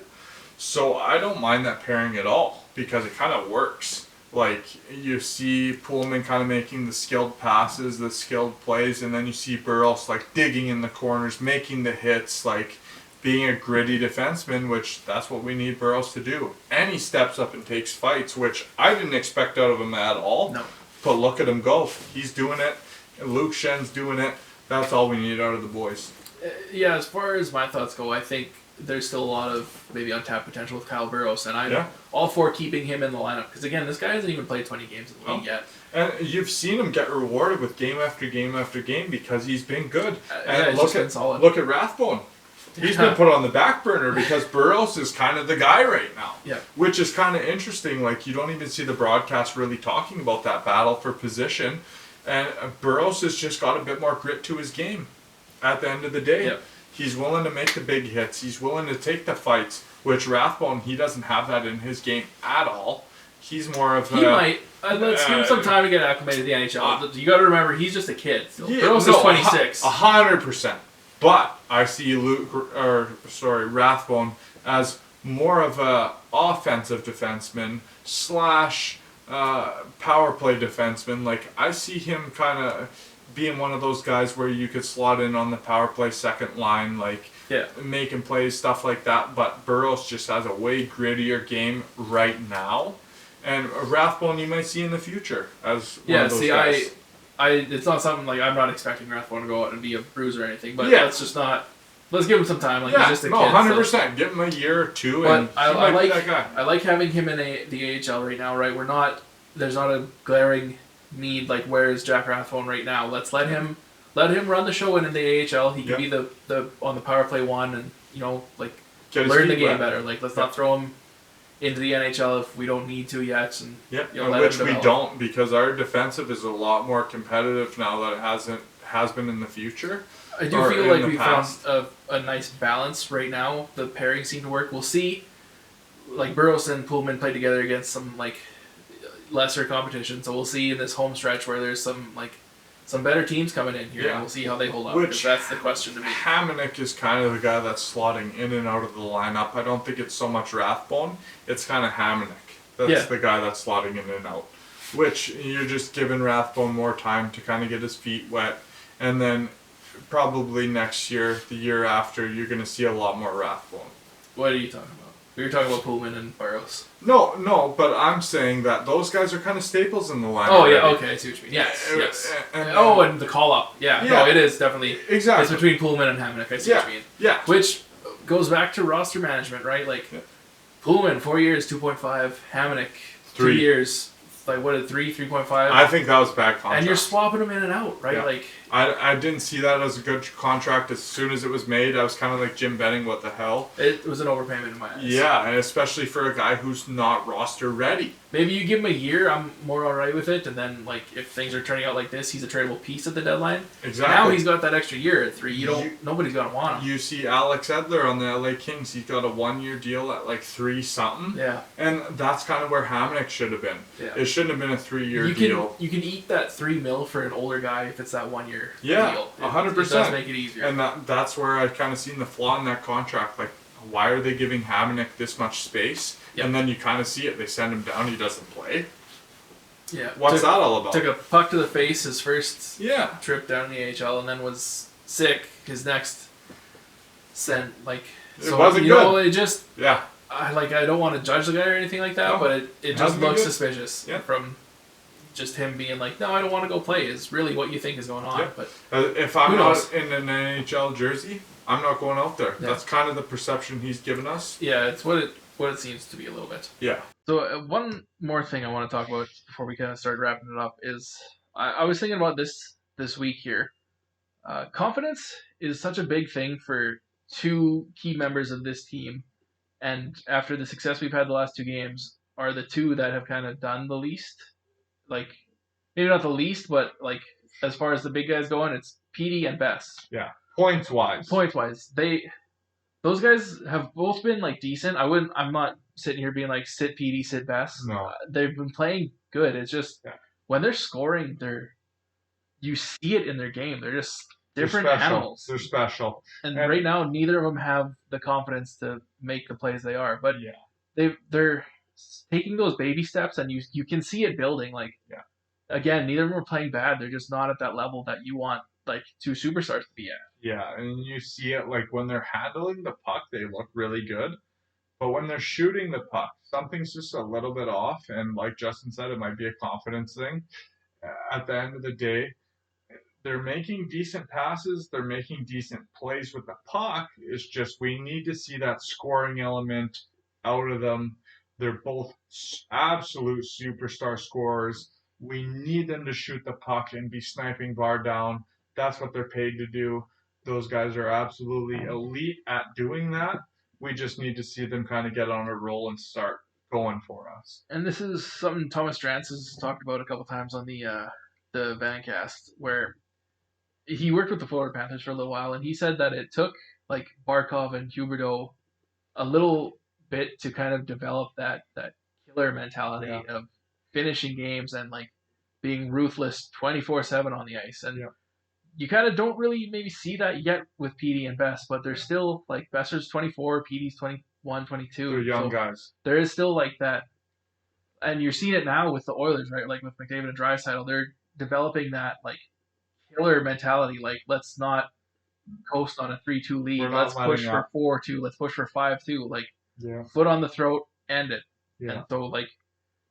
So I don't mind that pairing at all because it kind of works. Like, you see Pullman kind of making the skilled passes, the skilled plays, and then you see Burroughs, like, digging in the corners, making the hits, like, being a gritty defenseman, which that's what we need Burroughs to do. And he steps up and takes fights, which I didn't expect out of him at all. No. But look at him go. He's doing it. Luke Shen's doing it. That's all we need out of the boys. Yeah, as far as my thoughts go, I think there's still a lot of maybe untapped potential with Kyle Burroughs, and I'm all for keeping him in the lineup. Because, again, this guy hasn't even played 20 games in the league yet. And you've seen him get rewarded with game after game after game because he's been good. And look at Rathbone. He's been put on the back burner because Burroughs is kind of the guy right now. Yeah. Which is kind of interesting. Like, you don't even see the broadcast really talking about that battle for position. And Burroughs has just got a bit more grit to his game at the end of the day. Yeah. He's willing to make the big hits. He's willing to take the fights, which Rathbone, he doesn't have that in his game at all. He's more of He might. Let's give him some time to get acclimated to the NHL. You got to remember, he's just a kid. Burroughs is 26. 100%. But I see Rathbone as more of a offensive defenseman / power play defenseman. Like, I see him kind of being one of those guys where you could slot in on the power play second line, like making plays, stuff like that. But Burroughs just has a way grittier game right now. And Rathbone you might see in the future as one of those guys. It's not something like I'm not expecting Rathbone to go out and be a bruiser or anything, but let's give him some time. Like, he's just a kid. 100%. So. Give him a year or two, but and I like that guy. I like having him in the AHL right now. Right, there's not a glaring need. Like, where is Jack Rathbone right now? Let's let him run the show in the AHL. He can be the on the power play one, and learn the game better. Like, let's not throw him into the NHL if we don't need to yet, and which we don't, because our defensive is a lot more competitive now that it has been in the future. I do feel like we found a nice balance right now. The pairings seem to work. We'll see. Like, Burroughs and Pullman play together against some lesser competition, so we'll see in this home stretch where there's some better teams coming in here, and we'll see how they hold up. Because that's the question to me. Hamonick is kind of the guy that's slotting in and out of the lineup. I don't think it's so much Rathbone. It's kind of Hamonick. That's the guy that's slotting in and out. Which, you're just giving Rathbone more time to kind of get his feet wet. And then probably next year, the year after, you're going to see a lot more Rathbone. What are you talking about? We were talking about Pullman and Burroughs. No, but I'm saying that those guys are kind of staples in the lineup. Oh, yeah, okay, I see what you mean. Yes. And the call-up. Yeah, no, it is definitely. Exactly. It's between Pullman and Hamonick, I see what you mean. Yeah. Which goes back to roster management, right? Like, Pullman, 4 years, 2.5. Hamonick, 3 years, like what, 3.5? I think that was bad contract. And you're swapping them in and out, right? Yeah. Like I didn't see that as a good contract as soon as it was made. I was kind of like Jim Benning, what the hell? It was an overpayment in my eyes. Yeah, and especially for a guy who's not roster ready. Maybe you give him a year, I'm more alright with it, and then like if things are turning out like this, he's a tradable piece at the deadline. Exactly. Now he's got that extra year at 3. Nobody's gonna want him. You see Alex Edler on the LA Kings, he's got a 1-year deal at like 3 something. Yeah. And that's kind of where Hamonic should have been. Yeah. It shouldn't have been a 3-year deal. You can eat that $3 million for an older guy if it's that 1 year deal. 100%. It does make it easier. And that's where I kind of seen the flaw in that contract. Like, why are they giving Hamonic this much space? Yep. And then you kind of see it. They send him down. He doesn't play. Yeah. What's that all about? Took a puck to the face his first trip down in the AHL, and then was sick his next sent. Like, so, it wasn't good. It just I don't want to judge the guy or anything like that, but it just looks suspicious from just him being like, no, I don't want to go play. Is really what you think is going on. Yeah. But if I'm not in an NHL jersey, I'm not going out there. Yeah. That's kind of the perception he's given us. Yeah, it's what it seems to be a little bit. Yeah. So one more thing I want to talk about before we kind of start wrapping it up is I was thinking about this week here. Confidence is such a big thing for 2 key members of this team, and after the success we've had the last 2 games, are the 2 that have kind of done the least. Like, maybe not the least, but like as far as the big guys going, it's Petey and Bess. Yeah, points wise, those guys have both been like decent. I'm not sitting here being like sit Petey, sit Bess. No, they've been playing good. It's just when they're scoring, you see it in their game. They're just different animals. They're special. And right now, neither of them have the confidence to make the plays they are. But they're taking those baby steps, and you can see it building. Like, again, neither of them are playing bad. They're just not at that level that you want like 2 superstars to be at. Yeah, and you see it like when they're handling the puck, they look really good. But when they're shooting the puck, something's just a little bit off. And like Justin said, it might be a confidence thing. At the end of the day, they're making decent passes. They're making decent plays with the puck. It's just we need to see that scoring element out of them. They're both absolute superstar scorers. We need them to shoot the puck and be sniping bar down. That's what they're paid to do. Those guys are absolutely elite at doing that. We just need to see them kind of get on a roll and start going for us. And this is something Thomas Drance has talked about a couple times on the Vancast, where he worked with the Florida Panthers for a little while, and he said that it took like Barkov and Huberdeau a little bit to kind of develop that killer mentality of finishing games and like being ruthless 24/7 on the ice. And you kind of don't really maybe see that yet with Petey and Bess, but they're still like Besser's 24, Petey's 21, 22. They're young guys. There is still like that, and you're seeing it now with the Oilers, right? Like with McDavid and Draisaitl, they're developing that like killer mentality. Like, let's not coast on a 3-2 lead. Let's push for 4-2. Let's push for 5-2. Like, foot on the throat, end it. Yeah. And so like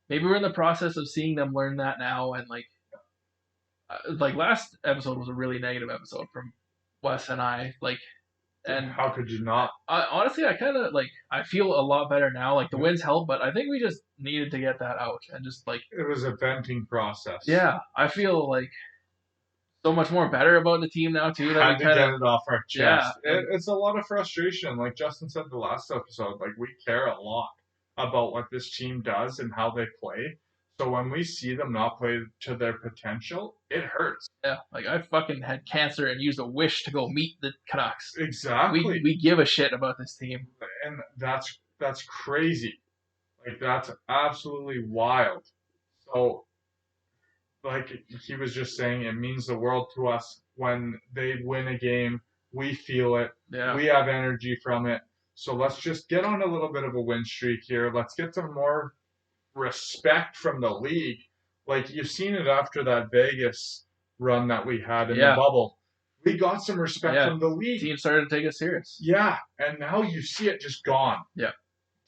maybe we're in the process of seeing them learn that now, and like last episode was a really negative episode from Wes and I. Like, and how could you not? Honestly, I kind of like I feel a lot better now. Like the wins help, but I think we just needed to get that out and just like it was a venting process. Yeah, I feel like so much more better about the team now too. That we get it off our chest. Yeah, it's a lot of frustration. Like Justin said the last episode, like we care a lot about what this team does and how they play. So when we see them not play to their potential, it hurts. Yeah, like I fucking had cancer and used a wish to go meet the Canucks. Exactly. We give a shit about this team. And that's crazy. Like that's absolutely wild. So like he was just saying, it means the world to us when they win a game. We feel it. Yeah. We have energy from it. So let's just get on a little bit of a win streak here. Let's get some more respect from the league. Like you've seen it after that Vegas run that we had in the bubble. We got some respect from the league. Teams started to take us serious. Yeah, and now you see it just gone. Yeah.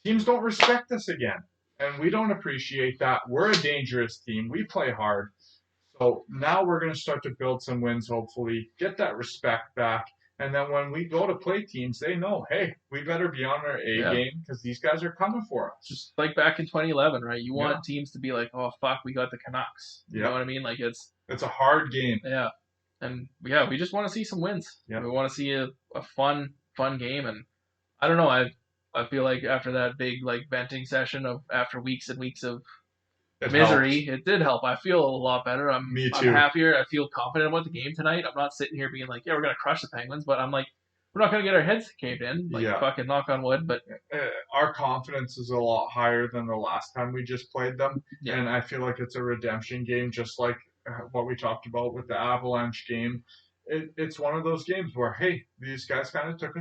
Teams don't respect us again, and we don't appreciate that. We're a dangerous team. We play hard. So now we're going to start to build some wins, hopefully, get that respect back, And then when we go to play teams, they know, hey, we better be on our A game because these guys are coming for us. Just like back in 2011, right? You want Yeah. teams to be like, oh fuck, we got the Canucks. You know what I mean? Like it's a hard game. Yeah, and yeah, we just want to see some wins. Yeah. We want to see a fun game, and I don't know. I feel like after that big like venting session of after weeks and weeks of misery, it did help. I feel a lot better. Me too. I'm happier. I feel confident about the game tonight. I'm not sitting here being like, yeah, we're gonna crush the Penguins, but I'm like, we're not gonna get our heads caved in. Like fucking knock on wood. But our confidence is a lot higher than the last time we just played them, and I feel like it's a redemption game, just like what we talked about with the Avalanche game. It's one of those games where, hey, these guys kind of took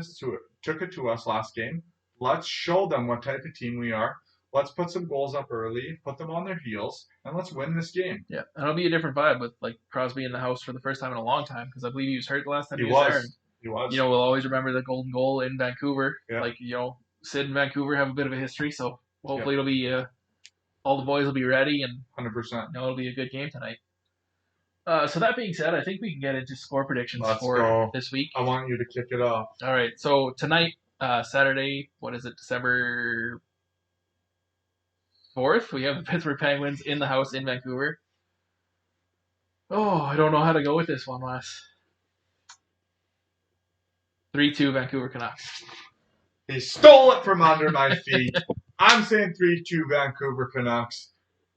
it to us last game. Let's show them what type of team we are. Let's put some goals up early, put them on their heels, and let's win this game. Yeah, and it'll be a different vibe with like Crosby in the house for the first time in a long time, because I believe he was hurt the last time he was there. He was. You know, we'll always remember the golden goal in Vancouver. Yeah. Like, you know, Sid and Vancouver have a bit of a history, so hopefully it'll be all the boys will be ready, and 100%. You know, it'll be a good game tonight. So that being said, I think we can get into score predictions this week. I want you to kick it off. All right. So tonight, Saturday, what is it, December 4th? We have the Pittsburgh Penguins in the house in Vancouver. Oh, I don't know how to go with this one, Wes. 3-2 Vancouver Canucks. He stole it from under my feet. I'm saying 3-2 Vancouver Canucks.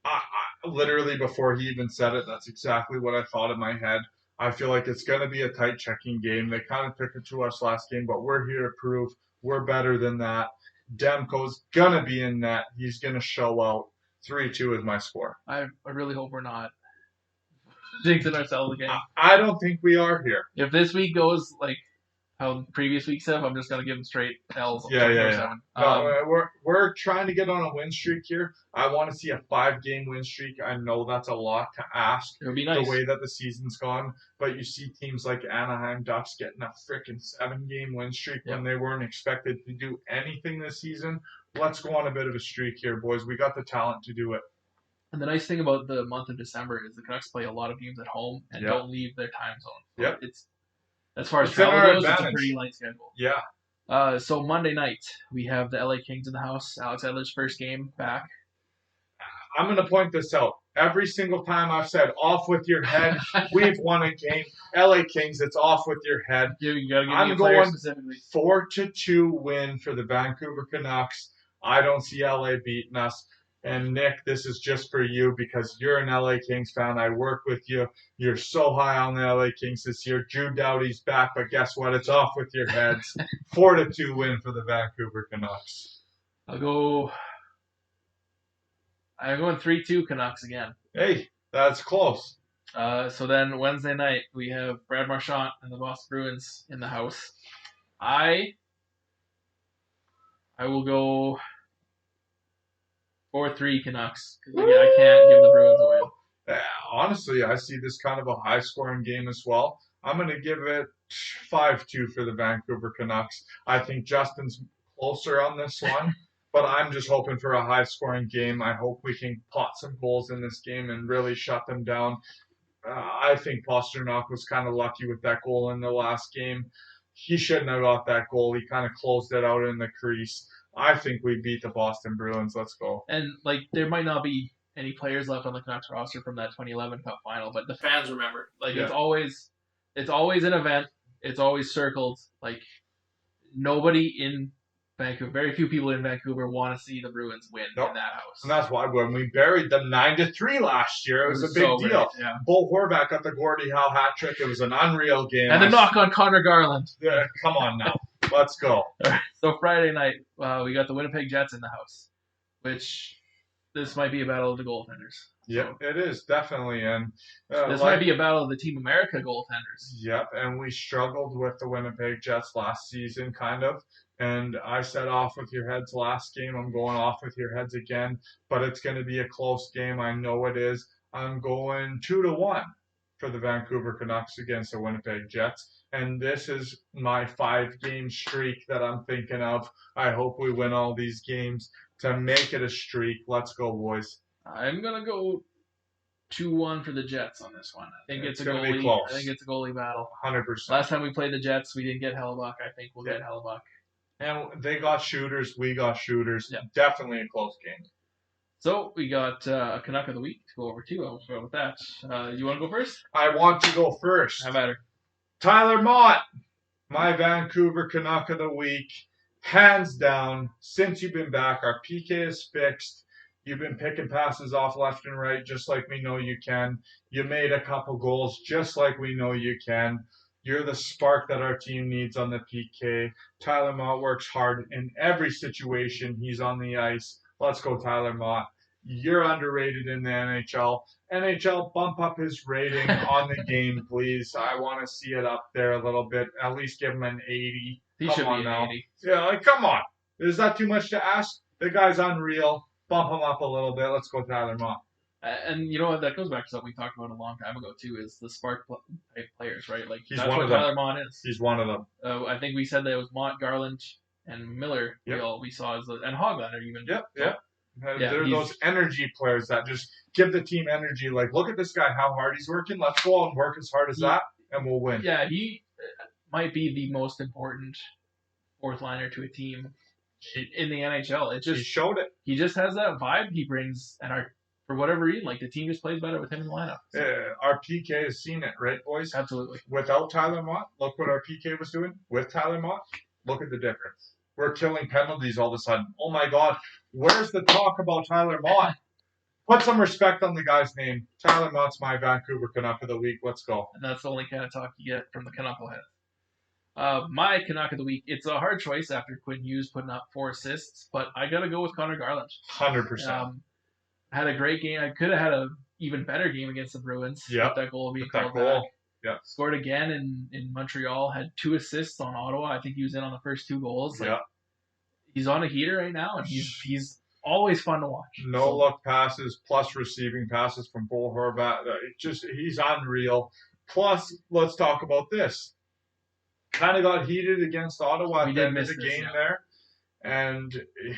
I literally, before he even said it, that's exactly what I thought in my head. I feel like it's going to be a tight checking game. They kind of took it to us last game, but we're here to prove we're better than that. Demko's going to be in net. He's going to show out. 3-2 is my score. I really hope we're not jinxing ourselves again. I don't think we are here. If this week goes like how previous weeks have, I'm just going to give them straight L's. Yeah. No, we're trying to get on a win streak here. I want to see a 5-game win streak. I know that's a lot to ask. It would be nice. The way that the season's gone. But you see teams like Anaheim Ducks getting a freaking 7-game win streak when they weren't expected to do anything this season. Let's go on a bit of a streak here, boys. We got the talent to do it. And the nice thing about the month of December is the Canucks play a lot of games at home and don't leave their time zone. So it's as far as travel goes, it's a pretty light schedule. Yeah. So Monday night, we have the LA Kings in the house. Alex Edler's first game back. I'm going to point this out. Every single time I've said, off with your head, we've won a game. LA Kings, it's off with your head. You gotta give I'm me a player going specifically. 4-2 win for the Vancouver Canucks. I don't see LA beating us. And Nick, this is just for you because you're an LA Kings fan. I work with you. You're so high on the LA Kings this year. Drew Doughty's back, but guess what? It's off with your heads. 4-2 win for the Vancouver Canucks. I'm going 3-2 Canucks again. Hey, that's close. So then Wednesday night, we have Brad Marchand and the Boston Bruins in the house. I will go 4-3 Canucks, because I can't give the Bruins a win. Honestly, I see this kind of a high-scoring game as well. I'm going to give it 5-2 for the Vancouver Canucks. I think Justin's closer on this one, but I'm just hoping for a high-scoring game. I hope we can pot some goals in this game and really shut them down. I think Pastrnak was kind of lucky with that goal in the last game. He shouldn't have got that goal. He kind of closed it out in the crease. I think we beat the Boston Bruins. Let's go. And, like, there might not be any players left on the Canucks roster from that 2011 Cup final, but the fans remember. Like, it's always an event. It's always circled. Like, nobody in Vancouver, very few people in Vancouver want to see the Bruins win in that house. And that's why when we buried them 9-3 last year, it was a big deal. Great, yeah. Bo Horvath got the Gordie Howe hat trick. It was an unreal game. And the knock on Connor Garland. Come on now. Let's go. All right. So Friday night, we got the Winnipeg Jets in the house, which this might be a battle of the goaltenders. Yeah, it is, definitely. And this might be a battle of the Team America goaltenders. Yep, and we struggled with the Winnipeg Jets last season, kind of. And I said off with your heads last game. I'm going off with your heads again. But it's going to be a close game. I know it is. I'm going 2-1 for the Vancouver Canucks against the Winnipeg Jets. And this is my 5-game streak that I'm thinking of. I hope we win all these games to make it a streak. Let's go, boys. I'm going to go 2-1 for the Jets on this one. I think it's a gonna be goalie. close. I think it's a goalie battle. 100%. Last time we played the Jets, we didn't get Hellebuck. I think we'll get Hellebuck. And they got shooters. We got shooters. Yep. Definitely a close game. So we got a Canuck of the week to go over too. I'll go with that. You want to go first? I want to go first. How about it? Tyler Mott, my Vancouver Canuck of the week. Hands down, since you've been back, our PK is fixed. You've been picking passes off left and right just like we know you can. You made a couple goals just like we know you can. You're the spark that our team needs on the PK. Tyler Mott works hard in every situation he's on the ice. Let's go, Tyler Mott. You're underrated in the NHL. NHL, bump up his rating on the game, please. I want to see it up there a little bit. At least give him an 80. He should be an 80. Yeah, like, come on. Is that too much to ask? The guy's unreal. Bump him up a little bit. Let's go, Tyler Mott. And you know what? That goes back to something we talked about a long time ago too. Is the spark type players, right? Like He's that's one what of them. Tyler Mott is. He's one of them. I think we said that it was Mott, Garland, and Miller. Yep. We saw as and Hoglander even. Yep. Yeah, They're those energy players that just give the team energy. Like, look at this guy, how hard he's working. Let's go out and work as hard as that, and we'll win. Yeah, he might be the most important fourth liner to a team in the NHL. He showed it. He just has that vibe he brings, and for whatever reason, like the team just plays better with him in the lineup. So. Our PK has seen it, right, boys? Absolutely. Without Tyler Mott, look what our PK was doing. With Tyler Mott, look at the difference. We're killing penalties all of a sudden. Oh my God, where's the talk about Tyler Mott? Put some respect on the guy's name. Tyler Mott's my Vancouver Canuck of the week. Let's go. And that's the only kind of talk you get from the Canuckleheads. My Canuck of the week, it's a hard choice after Quinn Hughes putting up 4 assists, but I got to go with Connor Garland. 100%. Had a great game. I could have had an even better game against the Bruins. Yeah. With that goal being called back. Yeah. Scored again in Montreal. Had 2 assists on Ottawa. I think he was in on the first 2 goals. Like, he's on a heater right now, and he's always fun to watch. Look passes plus receiving passes from Bo Horvat. He's unreal. Plus, let's talk about this. Kind of got heated against Ottawa at the end of the game there. And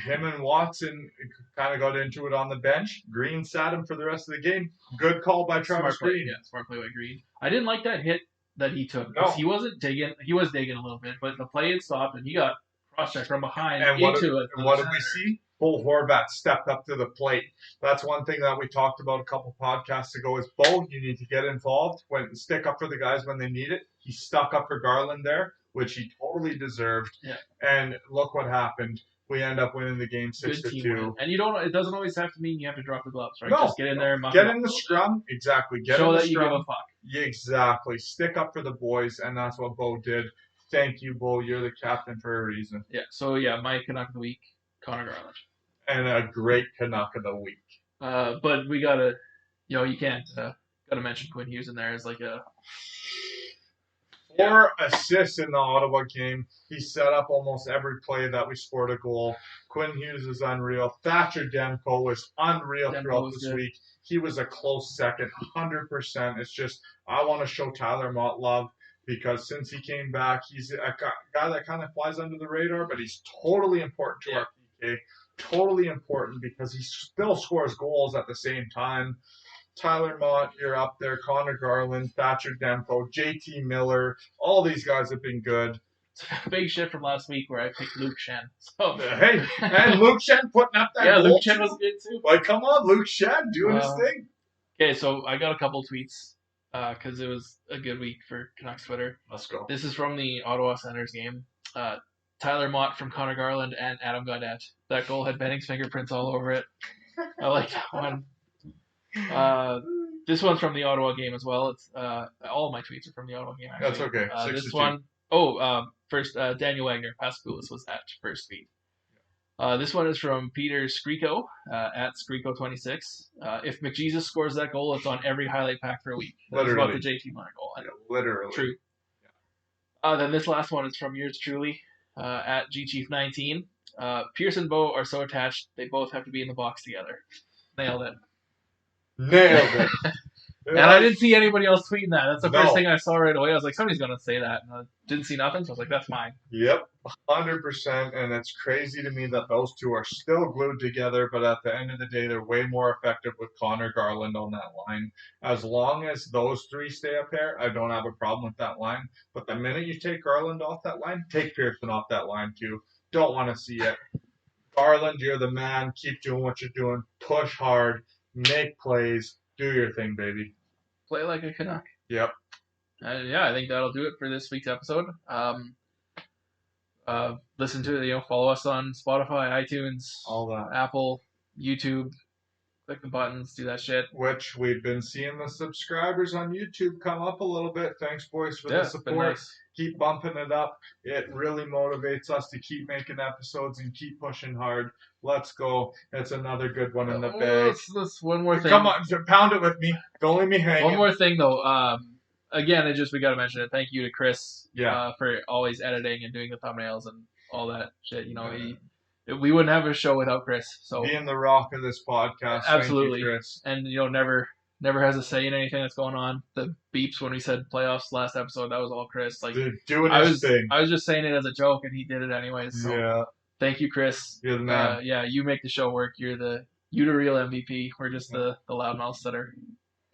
him and Watson kind of got into it on the bench. Green sat him for the rest of the game. Good call by Travis Green. Yeah, smart play by Green. I didn't like that hit that he took. No. He wasn't digging. He was digging a little bit, but the play had stopped, and he got cross-checked from behind and into it. And what did we see? Bo Horvat stepped up to the plate. That's one thing that we talked about a couple podcasts ago is, Bo, you need to get involved. Stick up for the guys when they need it. He stuck up for Garland there, which he totally deserved. Yeah. And look what happened. We end up winning the game 6-2. And it doesn't always have to mean you have to drop the gloves, right? No, just get in there and get in the scrum. Exactly. Show that you give a fuck. Exactly. Stick up for the boys, and that's what Bo did. Thank you, Bo. You're the captain for a reason. Yeah. So my Canuck of the week, Connor Garland. And a great Canuck of the week. But we gotta, you can't gotta mention Quinn Hughes in there as like a 4 assists in the Ottawa game. He set up almost every play that we scored a goal. Quinn Hughes is unreal. Thatcher Demko was unreal throughout this week. He was a close second, 100%. It's just, I want to show Tyler Mott love because since he came back, he's a guy that kind of flies under the radar, but he's totally important to our PK. Totally important because he still scores goals at the same time. Tyler Mott, you're up there. Connor Garland, Thatcher Demko, JT Miller. All these guys have been good. Big shit from last week where I picked Luke Shan. So hey, and Luke Shan putting up that goal. Yeah, Luke Shan was good too. Like, come on, Luke Shan doing his thing. Okay, so I got a couple tweets because it was a good week for Canucks Twitter. Let's go. This is from the Ottawa Senators game. Tyler Mott from Connor Garland and Adam Gaudette. That goal had Benning's fingerprints all over it. I like that one. This one's from the Ottawa game as well. It's all my tweets are from the Ottawa game. Actually. That's okay. This one, first Daniel Wagner, Pascagoula was at first tweet. This one is from Peter Skriko at Skriko26. If McJesus scores that goal, it's on every highlight pack for a week. That's about the JT Miller goal. I know. Literally. True. Then this last one is from yours truly at GChief19. Pierce and Bo are so attached, they both have to be in the box together. Nailed it. And I didn't see anybody else tweeting that. That's the No. first thing I saw right away. I was like, somebody's going to say that. And I didn't see nothing, so I was like, that's mine. Yep, 100%. And it's crazy to me that those two are still glued together, but at the end of the day, they're way more effective with Connor Garland on that line. As long as those three stay up there, I don't have a problem with that line. But the minute you take Garland off that line, take Pearson off that line too. Don't want to see it. Garland, you're the man. Keep doing what you're doing. Push hard. Make plays. Do your thing, baby. Play like a Canuck. Yep. Yeah, I think that'll do it for this week's episode. Listen to it, follow us on Spotify, iTunes, All that. Apple, YouTube. Click the buttons, do that shit. Which we've been seeing the subscribers on YouTube come up a little bit. Thanks, boys, for the support. Nice. Keep bumping it up. It really motivates us to keep making episodes and keep pushing hard. Let's go. It's another good one in the bag. That's one more thing. Come on, pound it with me. Don't leave me hanging. One more thing, though. Again, we got to mention it. Thank you to Chris for always editing and doing the thumbnails and all that shit. We wouldn't have a show without Chris. So being the rock of this podcast. Absolutely. Thank you, Chris. And never has a say in anything that's going on. The beeps when we said playoffs last episode, that was all Chris. Like, dude, doing his thing. I was just saying it as a joke, and he did it anyways. So yeah. Thank you, Chris. You're the man. You make the show work. You're the real MVP. We're just the loudmouths that are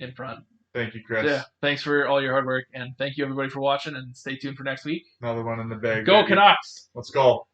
in front. Thank you, Chris. Yeah. Thanks for all your hard work, and thank you everybody for watching. And stay tuned for next week. Another one in the bag. Go baby. Canucks! Let's go.